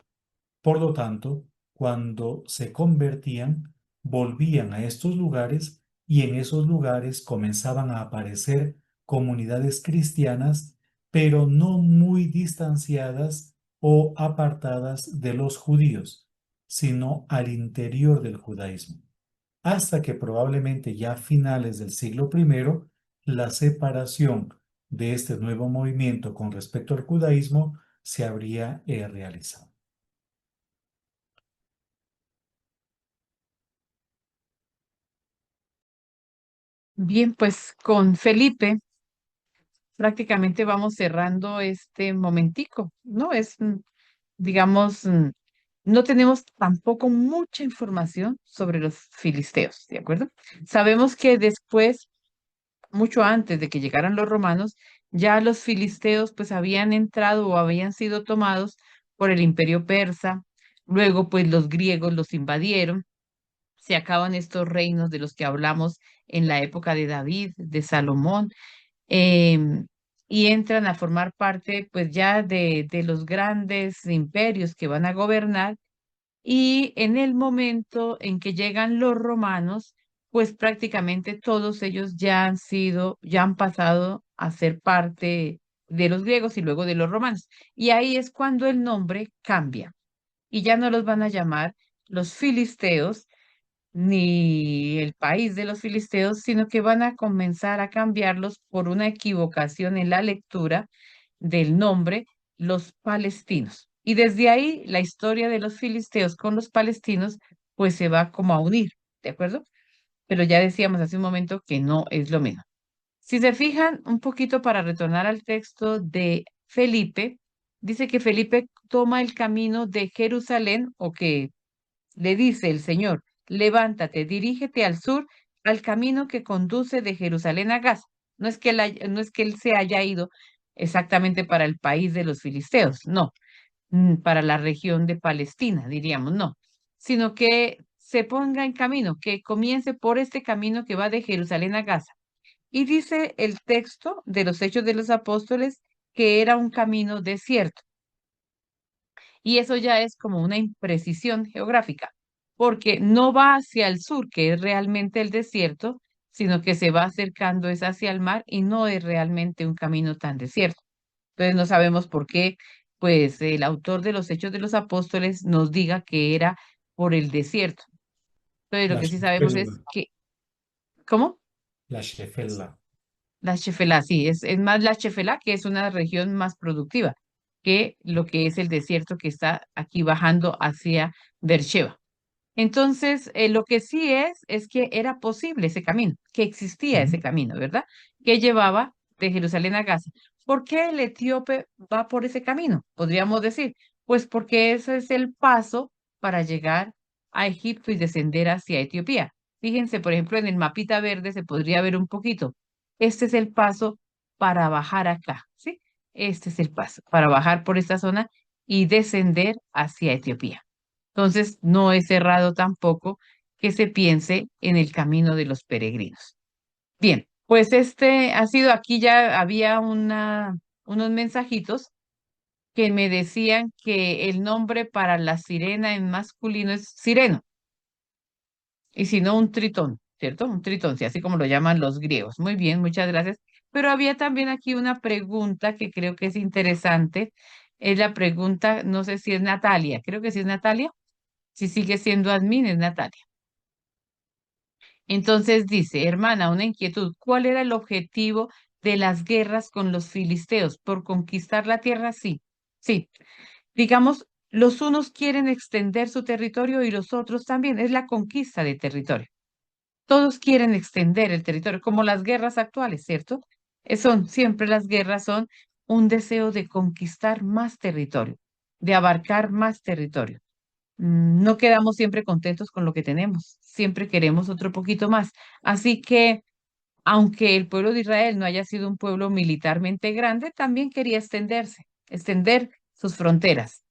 S3: Por lo tanto, cuando se convertían, volvían a estos lugares y en esos lugares comenzaban a aparecer comunidades cristianas, pero no muy distanciadas o apartadas de los judíos, sino al interior del judaísmo, hasta que probablemente ya a finales del siglo I, la separación de este nuevo movimiento con respecto al judaísmo se habría realizado.
S2: Bien, pues con Felipe prácticamente vamos cerrando este momentico, ¿no? Digamos, no tenemos tampoco mucha información sobre los filisteos, ¿de acuerdo? Sabemos que después, mucho antes de que llegaran los romanos, ya los filisteos pues habían entrado o habían sido tomados por el imperio persa, luego pues los griegos los invadieron, se acaban estos reinos de los que hablamos en la época de David, de Salomón, em, y entran a formar parte pues ya de los grandes imperios que van a gobernar, y en el momento en que llegan los romanos, pues prácticamente todos ellos ya han pasado a ser parte de los griegos y luego de los romanos. Y ahí es cuando el nombre cambia y ya no los van a llamar los filisteos ni el país de los filisteos, sino que van a comenzar a cambiarlos por una equivocación en la lectura del nombre, los palestinos. Y desde ahí la historia de los filisteos con los palestinos pues se va como a unir, ¿de acuerdo? Pero ya decíamos hace un momento que no es lo mismo. Si se fijan un poquito para retornar al texto de Felipe, dice que Felipe toma el camino de Jerusalén, o que le dice el Señor: levántate, dirígete al sur, al camino que conduce de Jerusalén a Gaza. No es que él se haya ido exactamente para el país de los filisteos, no, para la región de Palestina, diríamos, no, sino que se ponga en camino, que comience por este camino que va de Jerusalén a Gaza. Y dice el texto de los Hechos de los Apóstoles que era un camino desierto. Y eso ya es como una imprecisión geográfica, porque no va hacia el sur, que es realmente el desierto, sino que se va acercando es hacia el mar y no es realmente un camino tan desierto. Entonces no sabemos por qué, pues el autor de los Hechos de los Apóstoles nos diga que era por el desierto. Entonces lo
S3: La
S2: que sí sabemos es
S3: Shefela,
S2: que, ¿cómo?
S3: la Shefela.
S2: La Shefela, sí, es más la Shefela, que es una región más productiva que lo que es el desierto que está aquí bajando hacia Beersheba. Entonces, lo que sí es que era posible ese camino, que existía ese
S3: Ujú.
S2: camino, ¿verdad? Que llevaba de Jerusalén a Gaza. ¿Por qué el etíope va por ese camino? Podríamos decir, pues porque ese es el paso para llegar a Egipto y descender hacia Etiopía. Fíjense, por ejemplo, en el mapita verde se podría ver un poquito. Este es el paso para bajar acá, ¿sí? Este es el paso para bajar por esta zona y descender hacia Etiopía. Entonces, no es cerrado tampoco que se piense en el camino de los peregrinos. Bien, pues este ha sido, aquí ya había unos mensajitos que me decían que el nombre para la sirena en masculino es sireno, y si no, un tritón, ¿cierto? Un tritón, sí, así como lo llaman los griegos. Muy bien, muchas gracias. Pero había también aquí una pregunta que creo que es interesante, Es la pregunta, no sé si es Natalia, creo que sí es Natalia. Si sigue siendo admin, es Natalia. Entonces dice, hermana, una inquietud. ¿Cuál era el objetivo de las guerras con los filisteos? ¿Por conquistar la tierra? Sí, sí. Digamos, los unos quieren extender su territorio y los otros también. Es la conquista de territorio. Todos quieren extender el territorio, como las guerras actuales, ¿cierto? Siempre las guerras son un deseo de conquistar más territorio, de abarcar más territorio. No quedamos siempre contentos con lo que tenemos, siempre queremos otro poquito más. Así que, aunque el pueblo de Israel no haya sido un pueblo militarmente grande, también quería extenderse, extender sus fronteras.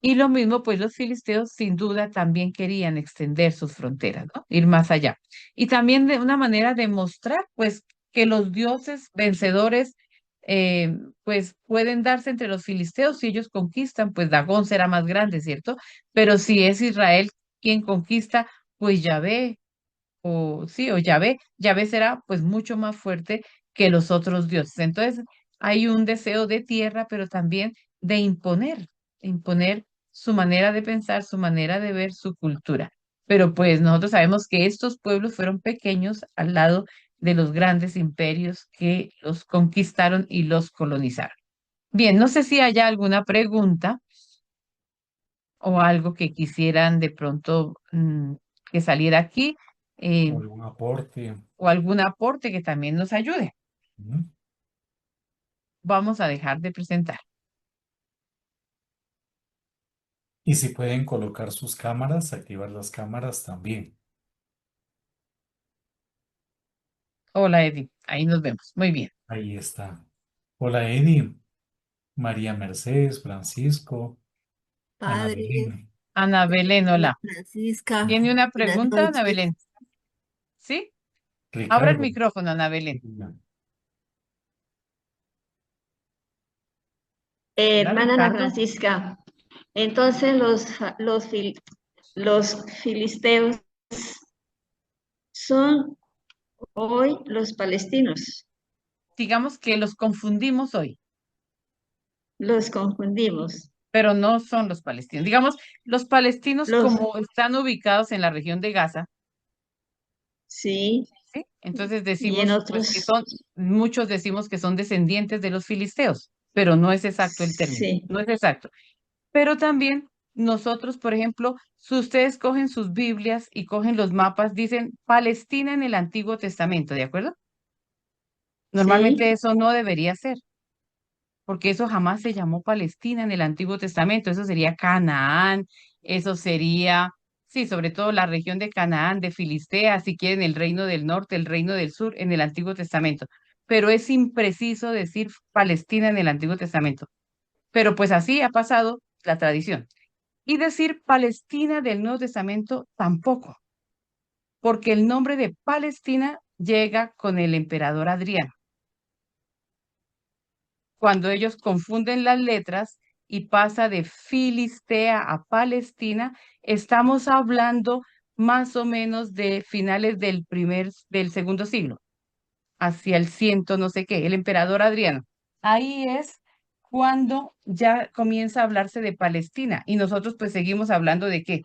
S2: Y lo mismo, pues los filisteos sin duda también querían extender sus fronteras, ¿no? Ir más allá. Y también de una manera de mostrar, pues, que los dioses vencedores, pues, pueden darse entre los filisteos si ellos conquistan, pues Dagón será más grande, ¿cierto? Pero si es Israel quien conquista, pues Yahvé o sí, o Yahvé, Yahvé será pues mucho más fuerte que los otros dioses. Entonces, hay un deseo de tierra, pero también de imponer su manera de pensar, su manera de ver, su cultura. Pero pues nosotros sabemos que estos pueblos fueron pequeños al lado de los grandes imperios que los conquistaron y los colonizaron. Bien, no sé si haya alguna pregunta o algo que quisieran de pronto que saliera aquí.
S3: O
S2: eh,
S3: algún aporte.
S2: o algún aporte que también nos ayude.
S3: Ujú.
S2: Vamos a dejar de presentar.
S3: Y si pueden colocar sus cámaras, activar las cámaras también.
S2: Hola, Eddie. Ahí nos vemos. Muy bien.
S3: Ahí está. Hola, Eddie, María Mercedes, Francisco, Ana
S4: Padre,
S3: Belén.
S2: Ana Belén,
S4: Ana
S2: hola.
S4: Francisca,
S2: ¿Tiene una
S4: buenas
S2: pregunta, Ana
S4: noches.
S2: Belén? ¿Sí? Abra el
S3: Ricardo.
S2: micrófono, Ana Belén. Hola,
S5: Hermana Ana
S2: Ricardo.
S5: Francisca, entonces los filisteos son hoy los palestinos,
S2: Digamos que los confundimos hoy,
S5: los confundimos.
S2: pero no son los palestinos. Digamos, los palestinos
S5: Los,
S2: como están ubicados en la región de Gaza,
S5: sí,
S2: ¿sí? Entonces
S5: y en
S2: decimos, pues que
S5: otros,
S2: son, muchos decimos que son descendientes de los filisteos, pero no es exacto el término,
S5: sí,
S2: no es exacto. Pero también nosotros, por ejemplo, si ustedes cogen sus Biblias y cogen los mapas, dicen Palestina en el Antiguo Testamento, ¿de acuerdo? Normalmente
S5: sí,
S2: eso no debería ser, porque eso jamás se llamó Palestina en el Antiguo Testamento, eso sería Canaán, eso sería, sí, sobre todo la región de Canaán, de Filistea, si quieren el reino del norte, el reino del sur en el Antiguo Testamento. Pero es impreciso decir Palestina en el Antiguo Testamento. Pero pues así ha pasado la tradición. Y decir Palestina del Nuevo Testamento tampoco, porque el nombre de Palestina llega con el emperador Adriano. Cuando ellos confunden las letras y pasa de Filistea a Palestina, estamos hablando más o menos de finales del segundo siglo, hacia el ciento no sé qué, el emperador Adriano. Ahí es cuando ya comienza a hablarse de Palestina y nosotros pues seguimos hablando de qué,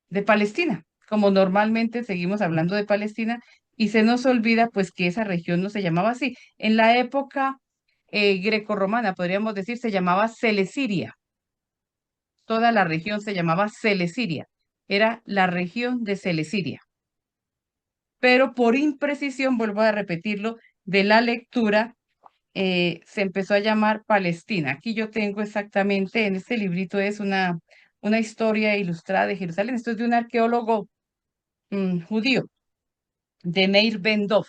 S2: de Palestina, como normalmente seguimos hablando de Palestina y se nos olvida pues que esa región no se llamaba así. En la época grecorromana, podríamos decir, se llamaba Celesiria. Toda la región se llamaba Celesiria. Era la región de Celesiria. Pero por imprecisión, vuelvo a repetirlo, de la lectura, se empezó a llamar Palestina. Aquí yo tengo exactamente, en este librito es una historia ilustrada de Jerusalén. Esto es de un arqueólogo judío, de Meir Ben-Dov,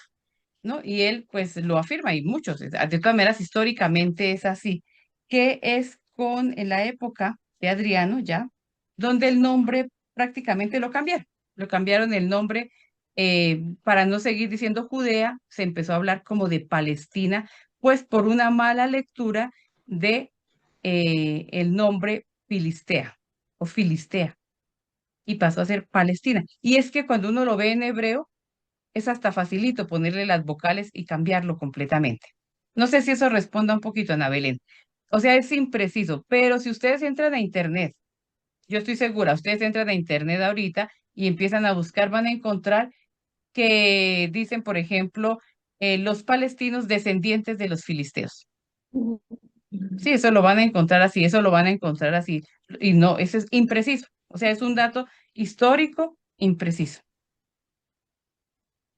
S2: ¿no? Y él pues lo afirma y muchos, de todas maneras históricamente es así, que es en la época de Adriano ya, donde el nombre prácticamente lo cambiaron el nombre para no seguir diciendo Judea, se empezó a hablar como de Palestina, pues por una mala lectura de el nombre Filistea o Filistea y pasó a ser Palestina. Y es que cuando uno lo ve en hebreo, es hasta facilito ponerle las vocales y cambiarlo completamente. No sé si eso responda un poquito, Ana Belén. O sea, es impreciso, pero si ustedes entran a internet, yo estoy segura, ustedes entran a internet ahorita y empiezan a buscar, van a encontrar que dicen, por ejemplo, los palestinos descendientes de los filisteos. Sí, eso lo van a encontrar así, eso lo van a encontrar así. Y no, eso es impreciso. O sea, es un dato histórico impreciso.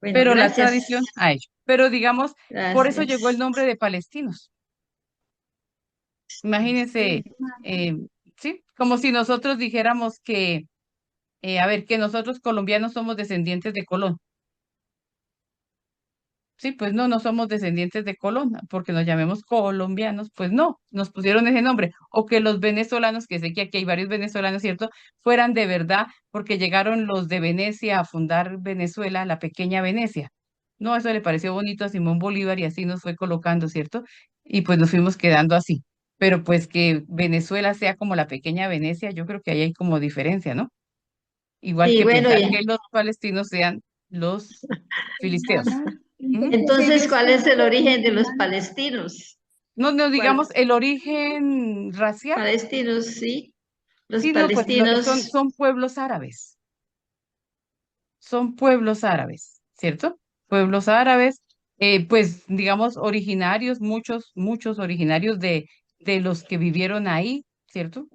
S5: Bueno,
S2: Pero la
S5: gracias.
S2: tradición ha hecho. Pero digamos, por eso llegó el
S5: Gracias.
S2: nombre de palestinos. Imagínense, eh, sí, como si nosotros dijéramos que, a ver, que nosotros colombianos somos descendientes de Colón. Sí, pues no, no somos descendientes de Colón, porque nos llamemos colombianos, pues no, nos pusieron ese nombre. O que los venezolanos, que sé que aquí hay varios venezolanos, ¿cierto? Fueran de verdad, porque llegaron los de Venecia a fundar Venezuela, la pequeña Venecia. No, eso le pareció bonito a Simón Bolívar y así nos fue colocando, ¿cierto? Y pues nos fuimos quedando así. Pero pues que Venezuela sea como la pequeña Venecia, yo creo que ahí hay como diferencia, ¿no? Igual
S5: Sí,
S2: que
S5: bueno,
S2: pensar que los palestinos sean los filisteos.
S4: Hermana,
S2: Ujú.
S4: entonces
S5: entonces,
S4: ellos
S5: ¿cuál es el
S4: fueron,
S5: origen de los
S4: hermana,
S5: palestinos?
S2: No, no digamos
S5: ¿Cuál?
S2: el origen racial.
S5: Palestinos, sí. Los
S2: Sí, no, pues son,
S5: palestinos,
S2: son pueblos árabes. Son pueblos árabes, ¿cierto? Pueblos árabes, pues digamos originarios, muchos originarios de los que vivieron ahí, ¿cierto?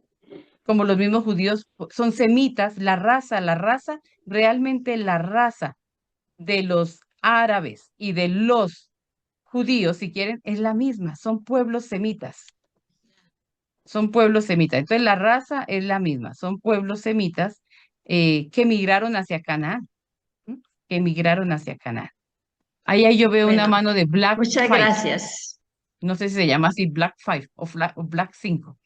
S2: Como los mismos judíos, son semitas, la raza, realmente la raza de los árabes y de los judíos, si quieren, es la misma, son pueblos semitas. Son pueblos semitas. Entonces la raza es la misma, son pueblos semitas que migraron hacia Canaán, ¿m? Que migraron hacia Canaán. Ahí yo veo una
S5: bueno,
S2: mano de Black
S5: muchas
S2: Five,
S5: gracias.
S2: no sé si se llama así Black Five o Black 5.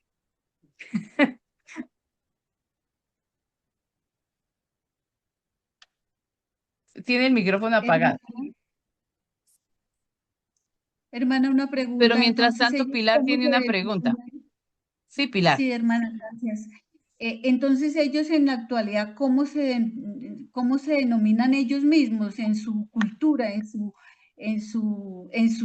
S2: Tiene el micrófono apagado.
S4: hermana, hermana, una
S2: Pero
S4: pregunta.
S2: mientras
S4: Entonces,
S2: tanto,
S4: ellos,
S2: Pilar
S4: ¿cómo
S2: tiene
S4: se
S2: una pregunta.
S4: denominan?
S2: Sí, Pilar.
S4: Sí, hermana, gracias. Entonces, ellos en la actualidad, cómo se denominan ellos mismos en su cultura, en su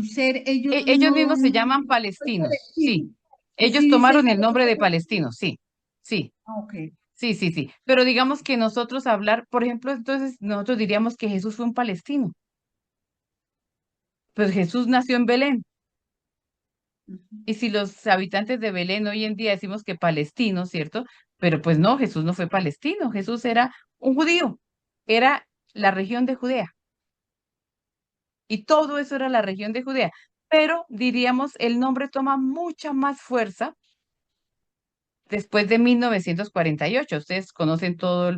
S4: ser? Ellos
S2: Ellos
S4: no,
S2: mismos se
S4: no,
S2: llaman
S4: soy
S2: palestinos, sí.
S4: colectivo.
S2: Ellos
S4: Sí, dicen
S2: tomaron
S4: que
S2: el nombre de
S4: ellos-
S2: palestinos, sí, sí.
S4: Ah, ok.
S2: Sí, sí, sí. Pero digamos que nosotros hablar, por ejemplo, entonces nosotros diríamos que Jesús fue un palestino. Pues Jesús nació en Belén.
S4: Ujú.
S2: Y si los habitantes de Belén hoy en día decimos que palestinos, ¿cierto? Pero pues no, Jesús no fue palestino, Jesús era un judío, era la región de Judea. Y todo eso era la región de Judea. Pero diríamos, el nombre toma mucha más fuerza después de 1948. Ustedes conocen todo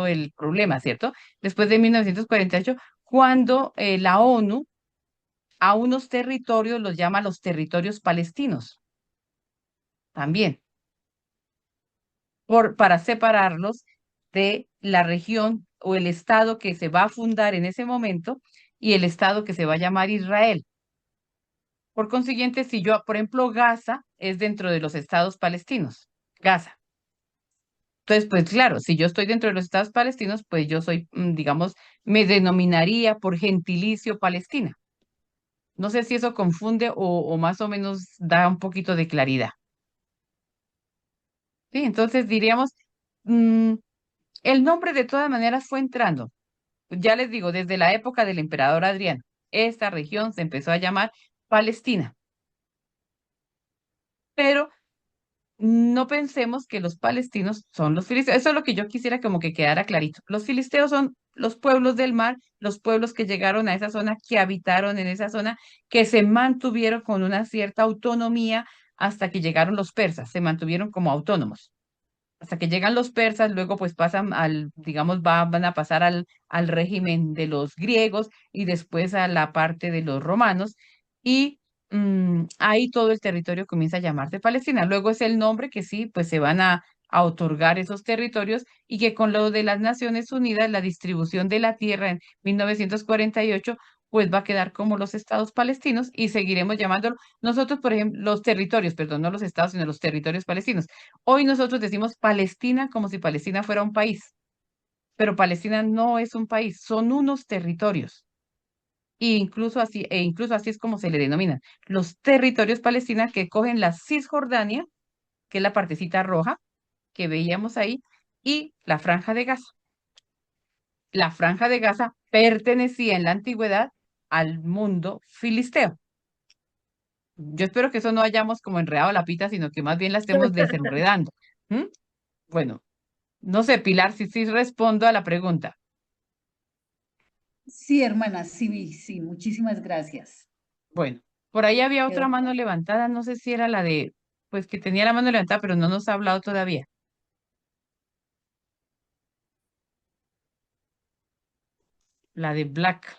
S2: el problema, ¿cierto? Después de 1948, cuando la ONU a unos territorios los llama los territorios palestinos también, para separarlos de la región o el estado que se va a fundar en ese momento y el estado que se va a llamar Israel. Por consiguiente, si yo, por ejemplo, Gaza es dentro de los estados palestinos, Gaza. Entonces, pues claro, si yo estoy dentro de los estados palestinos, pues yo soy, digamos, me denominaría por gentilicio Palestina. No sé si eso confunde o más o menos da un poquito de claridad. Sí, entonces diríamos, mm, el nombre de todas maneras fue entrando. Ya les digo, desde la época del emperador Adriano, esta región se empezó a llamar Palestina. Pero no pensemos que los palestinos son los filisteos. Eso es lo que yo quisiera como que quedara clarito. Los filisteos son los pueblos del mar, los pueblos que llegaron a esa zona, que habitaron en esa zona, que se mantuvieron con una cierta autonomía hasta que llegaron los persas, se mantuvieron como autónomos. Hasta que llegan los persas, luego pues pasan digamos, van a pasar al régimen de los griegos y después a la parte de los romanos. Y ahí todo el territorio comienza a llamarse Palestina. Luego es el nombre que sí, pues se van a otorgar esos territorios y que con lo de las Naciones Unidas, la distribución de la tierra en 1948, pues va a quedar como los estados palestinos y seguiremos llamándolo nosotros, por ejemplo, los territorios, perdón, no los estados, sino los territorios palestinos. Hoy nosotros decimos Palestina como si Palestina fuera un país, pero Palestina no es un país, son unos territorios. incluso así es como se le denominan los territorios palestinos que cogen la Cisjordania, que es la partecita roja que veíamos ahí, y la Franja de Gaza. La Franja de Gaza pertenecía en la antigüedad al mundo filisteo. Yo espero que eso no hayamos como enredado la pita, sino que más bien la estemos desenredando. ¿Mm? Bueno, no sé, Pilar, si sí respondo a la pregunta.
S4: Sí, hermana, sí, sí, muchísimas gracias.
S2: Bueno, por ahí había otra
S4: Quedó
S2: mano levantada, no sé si era la de, pues que tenía la mano levantada, pero no nos ha hablado todavía. La de Black.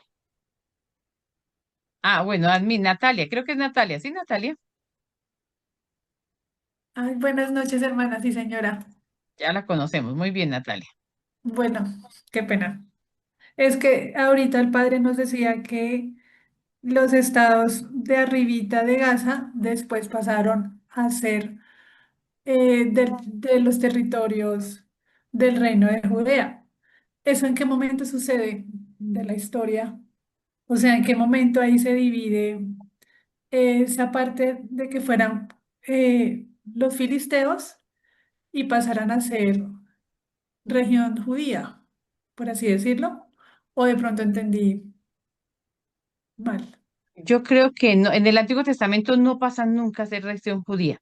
S2: Ah, bueno, admin, Natalia, creo que es Natalia. ¿Sí, Natalia?
S6: Ay, buenas noches, hermana, sí, señora.
S2: Ya la conocemos. Muy bien, Natalia.
S6: Bueno, qué pena. Es que ahorita el padre nos decía que los estados de arribita de Gaza después pasaron a ser de los territorios del reino de Judea. ¿Eso en qué momento sucede de la historia? O sea, ¿en qué momento ahí se divide esa parte de que fueran los filisteos y pasaran a ser región judía, por así decirlo? ¿O de pronto entendí mal?
S2: Yo creo que no, en el Antiguo Testamento no pasa nunca a ser región judía.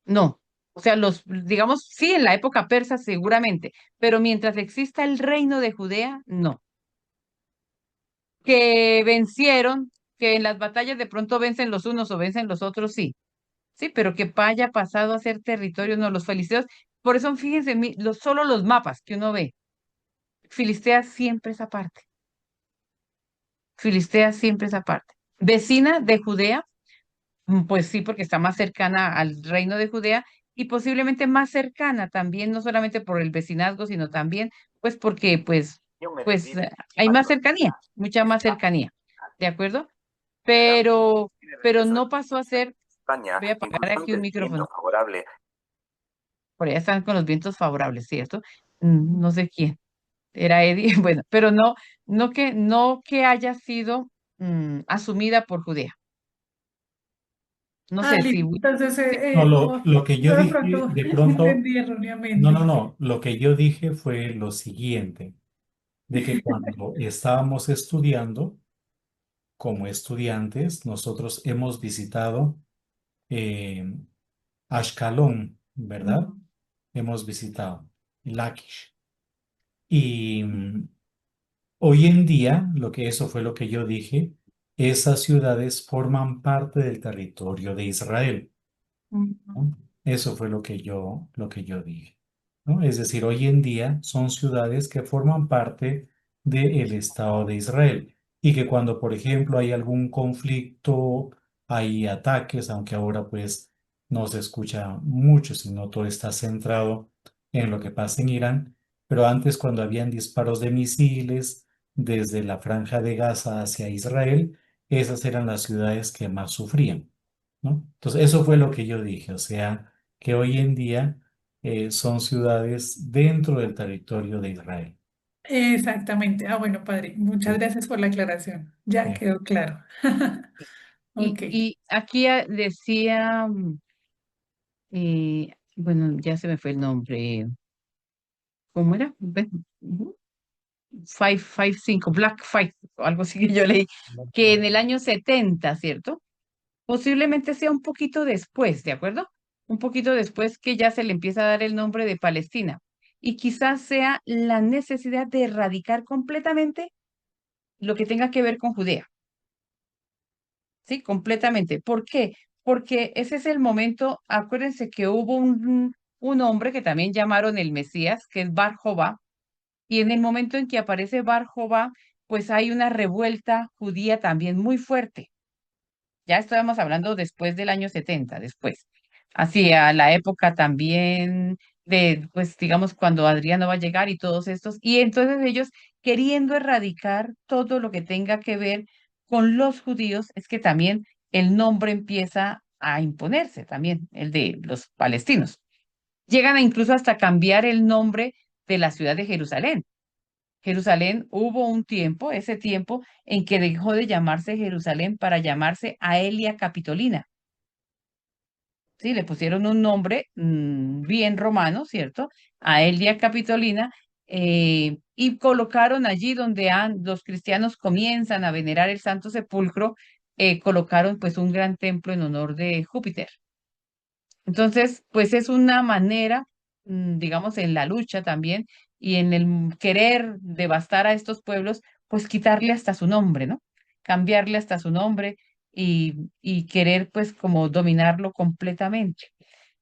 S2: No. O sea, digamos, sí, en la época persa seguramente, pero mientras exista el reino de Judea, no. Que vencieron, que en las batallas de pronto vencen los unos o vencen los otros, sí. Sí, pero que haya pasado a ser territorio, no, los filisteos. Por eso, fíjense, solo los mapas que uno ve. Filistea siempre esa parte. Filistea siempre esa parte. Vecina de Judea, pues sí, porque está más cercana al reino de Judea y posiblemente más cercana también, no solamente por el vecinazgo, sino también, pues porque, hay más cercanía, mucha más cercanía, ¿de acuerdo? Pero, pero no pasó a ser, voy a apagar aquí un micrófono, por allá están con los vientos favorables, ¿cierto? No sé quién, era Eddie, bueno, pero no que haya sido asumida por Judea. No
S6: Ah,
S2: sé si,
S6: listo. Entonces,
S2: sí,
S3: No,
S6: como
S3: lo que yo
S6: yo de
S3: dije,
S6: pronto
S3: de pronto,
S6: entendí
S3: no, no,
S6: erróneamente.
S3: no, lo que yo dije fue lo siguiente, de que cuando estábamos estudiando, como estudiantes, nosotros hemos visitado eh, Ashkelon, ¿verdad?
S6: Ujú.
S3: Hemos visitado Lakish. Y hoy en día, eso fue lo que yo dije, esas ciudades forman parte del territorio de Israel,
S2: ujú.
S3: ¿no? Eso fue lo que yo dije, ¿no? Es decir, hoy en día son ciudades que forman parte del Estado de Israel y que cuando, por ejemplo, hay algún conflicto, hay ataques, aunque ahora pues no se escucha mucho, sino todo está centrado en lo que pasa en Irán, pero antes cuando habían disparos de misiles desde la Franja de Gaza hacia Israel, esas eran las ciudades que más sufrían, ¿no? Entonces, eso fue lo que yo dije, o sea, que hoy en día son ciudades dentro del territorio de Israel.
S6: Exactamente. Ah, bueno, padre, muchas
S3: Sí,
S6: gracias por la aclaración. Ya
S3: sí.
S6: quedó claro.
S2: Y,
S6: Ok.
S2: y aquí decía, bueno, ya se me fue el nombre, ¿cómo era? Ujú. 555, Black Five, o algo así que yo leí, que en el año 70, ¿cierto? Posiblemente sea un poquito después, ¿de acuerdo? Un poquito después que ya se le empieza a dar el nombre de Palestina. Y quizás sea la necesidad de erradicar completamente lo que tenga que ver con Judea. Sí, completamente. ¿Por qué? Porque ese es el momento, acuérdense que hubo un hombre que también llamaron el Mesías, que es Bar Jobá, y en el momento en que aparece Bar Jobá, pues hay una revuelta judía también muy fuerte. Ya estábamos hablando después del año 70, después. Hacia la época también de, pues digamos, cuando Adriano va a llegar y todos estos. Y entonces ellos queriendo erradicar todo lo que tenga que ver con los judíos, es que también el nombre empieza a imponerse, también el de los palestinos. Llegan a incluso hasta cambiar el nombre de la ciudad de Jerusalén. Jerusalén, hubo un tiempo, ese tiempo, en que dejó de llamarse Jerusalén para llamarse Aelia Capitolina. Sí, le pusieron un nombre bien romano, ¿cierto? Aelia Capitolina, y colocaron allí donde los cristianos comienzan a venerar el Santo Sepulcro, colocaron pues un gran templo en honor de Júpiter. Entonces, pues es una manera, digamos, en la lucha también y en el querer devastar a estos pueblos, pues quitarle hasta su nombre, ¿no? Cambiarle hasta su nombre y querer pues como dominarlo completamente.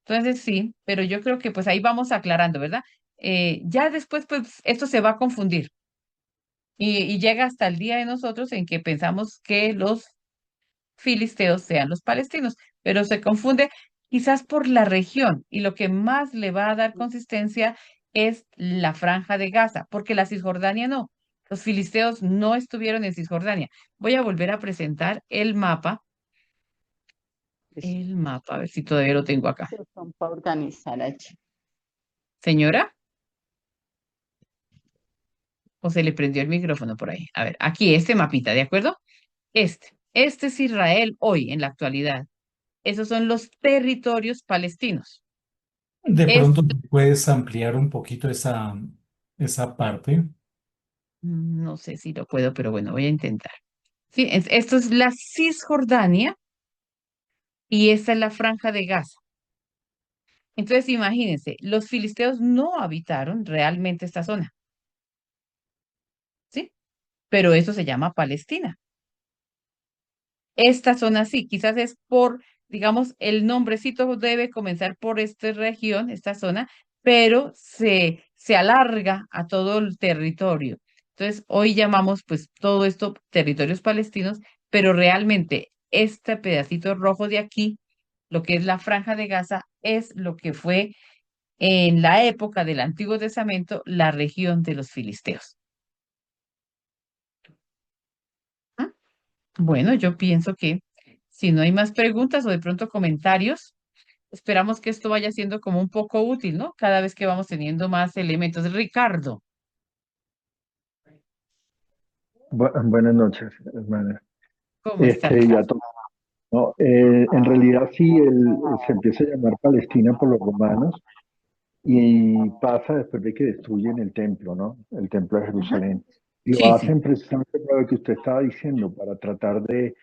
S2: Entonces sí, pero yo creo que pues ahí vamos aclarando, ¿verdad? Ya después pues esto se va a confundir y llega hasta el día de nosotros en que pensamos que los filisteos sean los palestinos, pero se confunde quizás por la región y lo que más le va a dar consistencia es la franja de Gaza, porque la Cisjordania no. Los filisteos no estuvieron en Cisjordania. Voy a volver a presentar el mapa, a ver si todavía lo tengo acá.
S5: Son para organizar allí.
S2: Señora, o se le prendió el micrófono por ahí. A ver, aquí este mapita, ¿de acuerdo? Este es Israel hoy, en la actualidad. Esos son los territorios palestinos.
S3: De
S2: Es,
S3: pronto puedes ampliar un poquito esa parte.
S2: no sé si lo puedo, pero bueno, voy a intentar. Sí, esto es la Cisjordania y esta es la franja de Gaza. Entonces, imagínense, los filisteos no habitaron realmente esta zona, ¿sí? Pero eso se llama Palestina. Esta zona sí, quizás es por, digamos, el nombrecito debe comenzar por esta región, esta zona, pero se alarga a todo el territorio. Entonces, hoy llamamos pues todo esto territorios palestinos, pero realmente este pedacito rojo de aquí, lo que es la franja de Gaza, es lo que fue en la época del Antiguo Testamento la región de los filisteos. ¿Ah? Bueno, yo pienso que si no hay más preguntas o de pronto comentarios, esperamos que esto vaya siendo como un poco útil, ¿no? Cada vez que vamos teniendo más elementos. Ricardo,
S7: Buenas noches, hermana.
S2: ¿cómo estás?
S7: Y a todos. No, en realidad sí, se empieza a llamar Palestina por los romanos y pasa después de que destruyen el templo, ¿no? El templo de
S2: Ajá.
S7: Jerusalén. Y lo
S2: Sí, sí,
S7: hacen precisamente por lo que usted estaba diciendo, para tratar de,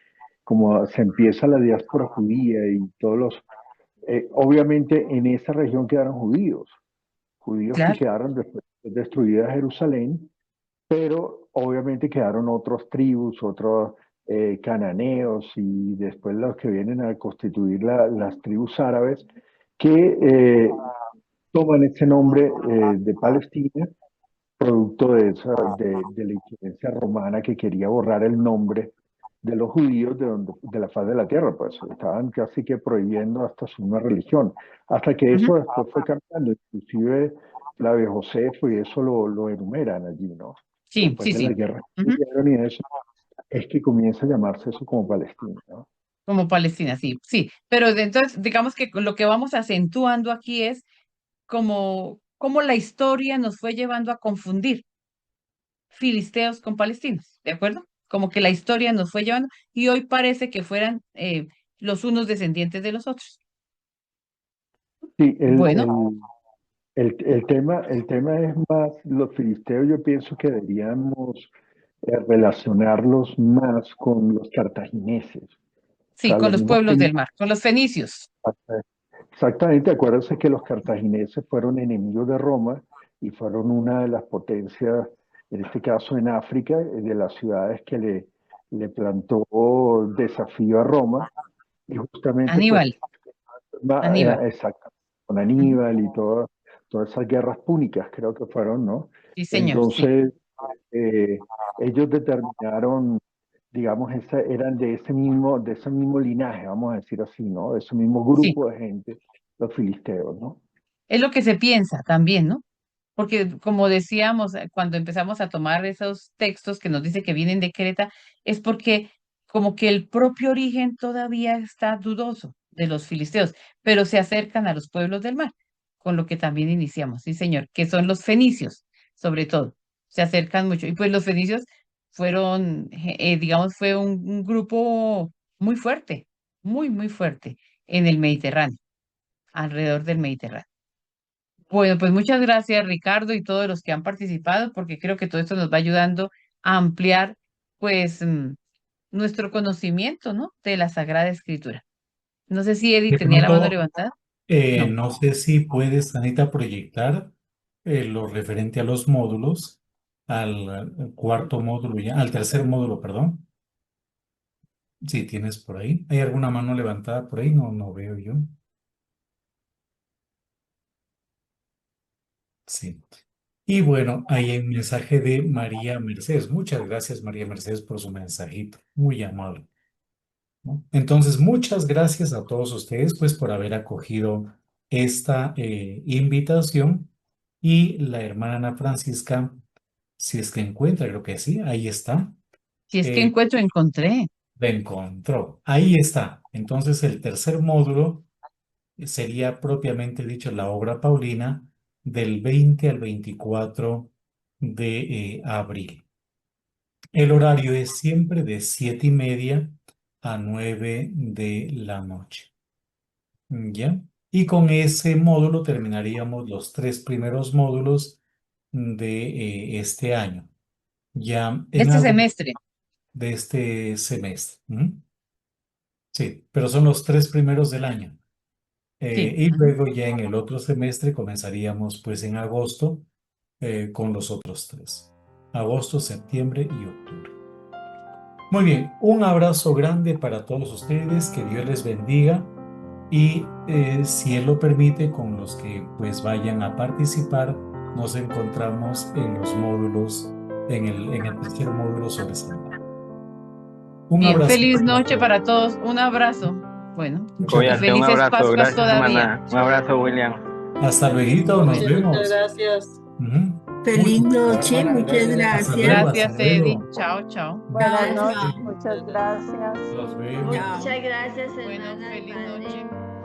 S7: como se empieza la diáspora judía y todos los, obviamente en esa región quedaron judíos que
S2: claro.
S7: quedaron después de destruida Jerusalén, pero obviamente quedaron otros tribus, otros cananeos y después los que vienen a constituir las tribus árabes que toman ese nombre de Palestina, producto de la influencia romana que quería borrar el nombre de los judíos de la faz de la tierra, pues estaban casi que prohibiendo hasta su misma religión, hasta que
S2: Ujú.
S7: eso después fue cambiando, inclusive Flavio Josefo y eso lo enumeran allí, ¿no?
S2: Sí,
S7: Después
S2: sí,
S7: de las
S2: sí.
S7: guerras que
S2: Ujú.
S7: hubieron y eso, es que comienza a llamarse eso como Palestina, ¿no?
S2: Como Palestina, sí, sí. Pero entonces, digamos que lo que vamos acentuando aquí es como la historia nos fue llevando a confundir filisteos con palestinos, ¿de acuerdo? Como que la historia nos fue llevando y hoy parece que fueran los unos descendientes de los otros.
S7: Sí,
S2: Bueno,
S7: el tema es más, los filisteos yo pienso que deberíamos relacionarlos más con los cartagineses. O
S2: sí,
S7: sea,
S2: con
S7: los
S2: los
S7: mismos
S2: pueblos del mar, con los fenicios.
S7: exactamente, acuérdense que los cartagineses fueron enemigos de Roma y fueron una de las potencias, en este caso en África, de las ciudades que le plantó desafío a Roma y justamente pues
S2: Aníbal, Aníbal.
S7: exacto, con
S2: Ujú.
S7: Aníbal y todas esas guerras púnicas creo que fueron, ¿no?
S2: Sí, señor, sí,
S7: Entonces, eh, ellos determinaron, digamos, eran de ese mismo linaje, vamos a decir así, ¿no? De ese mismo
S2: sí.
S7: grupo de gente, los filisteos, ¿no?
S2: Es lo que se piensa también, ¿no? Porque como decíamos cuando empezamos a tomar esos textos que nos dice que vienen de Creta, es porque como que el propio origen todavía está dudoso de los filisteos, pero se acercan a los pueblos del mar, con lo que también iniciamos, sí, señor, que son los fenicios, sobre todo. se acercan mucho. Y pues los fenicios fueron, digamos, fue un grupo muy fuerte, muy fuerte en el Mediterráneo, alrededor del Mediterráneo. Bueno, pues muchas gracias, Ricardo, y todos los que han participado, porque creo que todo esto nos va ayudando a ampliar, pues, nuestro conocimiento, ¿no? De la Sagrada Escritura. No sé si Eddie
S3: De
S2: tenía la mano
S3: pronto,
S2: levantada. No.
S3: no sé si puedes, Anita, proyectar lo referente a los módulos, al cuarto módulo ya, al tercer módulo, perdón. Si tienes por ahí. ¿Hay alguna mano levantada por ahí? No, no veo yo. Sí. Y bueno, ahí hay un mensaje de María Mercedes. Muchas gracias, María Mercedes, por su mensajito. Muy amable, ¿no? Entonces, muchas gracias a todos ustedes, pues, por haber acogido esta invitación. Y la hermana Ana Francisca, si es que encuentra, creo que sí, ahí está.
S2: Si es que
S3: Eh,
S2: encontré.
S3: la encontró. Ahí está. Entonces, el tercer módulo sería propiamente dicho la obra Paulina del 20 al 24 de abril. El horario es siempre de 7:30 a 9 de la noche. ¿Ya? Y con ese módulo terminaríamos los 3 primeros módulos de este año. Ya en
S2: Este
S3: agosto
S2: semestre.
S3: de este semestre. Sí, pero son los 3 primeros del año.
S2: Sí.
S3: Y luego ya en el otro semestre comenzaríamos pues en agosto con los otros 3. Agosto, septiembre y octubre. Muy bien, un abrazo grande para todos ustedes, que Dios les bendiga y si Él lo permite, con los que pues vayan a participar, nos encontramos en los módulos, en el tercer módulo sobre San Pablo. Un
S2: Bien,
S3: abrazo
S2: feliz
S3: para
S2: noche
S3: todos.
S2: para todos. Un abrazo. Bueno,
S3: Muchas
S2: y
S3: gracias.
S8: Cuídate, un
S2: felices
S8: abrazo.
S2: Pascuas
S8: Gracias,
S2: todavía.
S8: hermana. Un abrazo, William.
S3: Hasta luego, nos
S6: Muchas
S3: vemos.
S6: gracias.
S3: Ujú.
S9: Feliz
S3: Muchas
S9: noche, muchas
S3: Hasta
S9: gracias.
S3: luego, hasta
S2: Gracias, Eddie.
S3: luego.
S2: Chao, chao.
S5: Buenas
S9: Chao,
S5: noches,
S9: chao.
S5: muchas gracias.
S3: Nos vemos.
S9: Chao.
S5: Muchas gracias,
S2: Bueno,
S5: hermana,
S2: feliz
S5: padre.
S2: noche.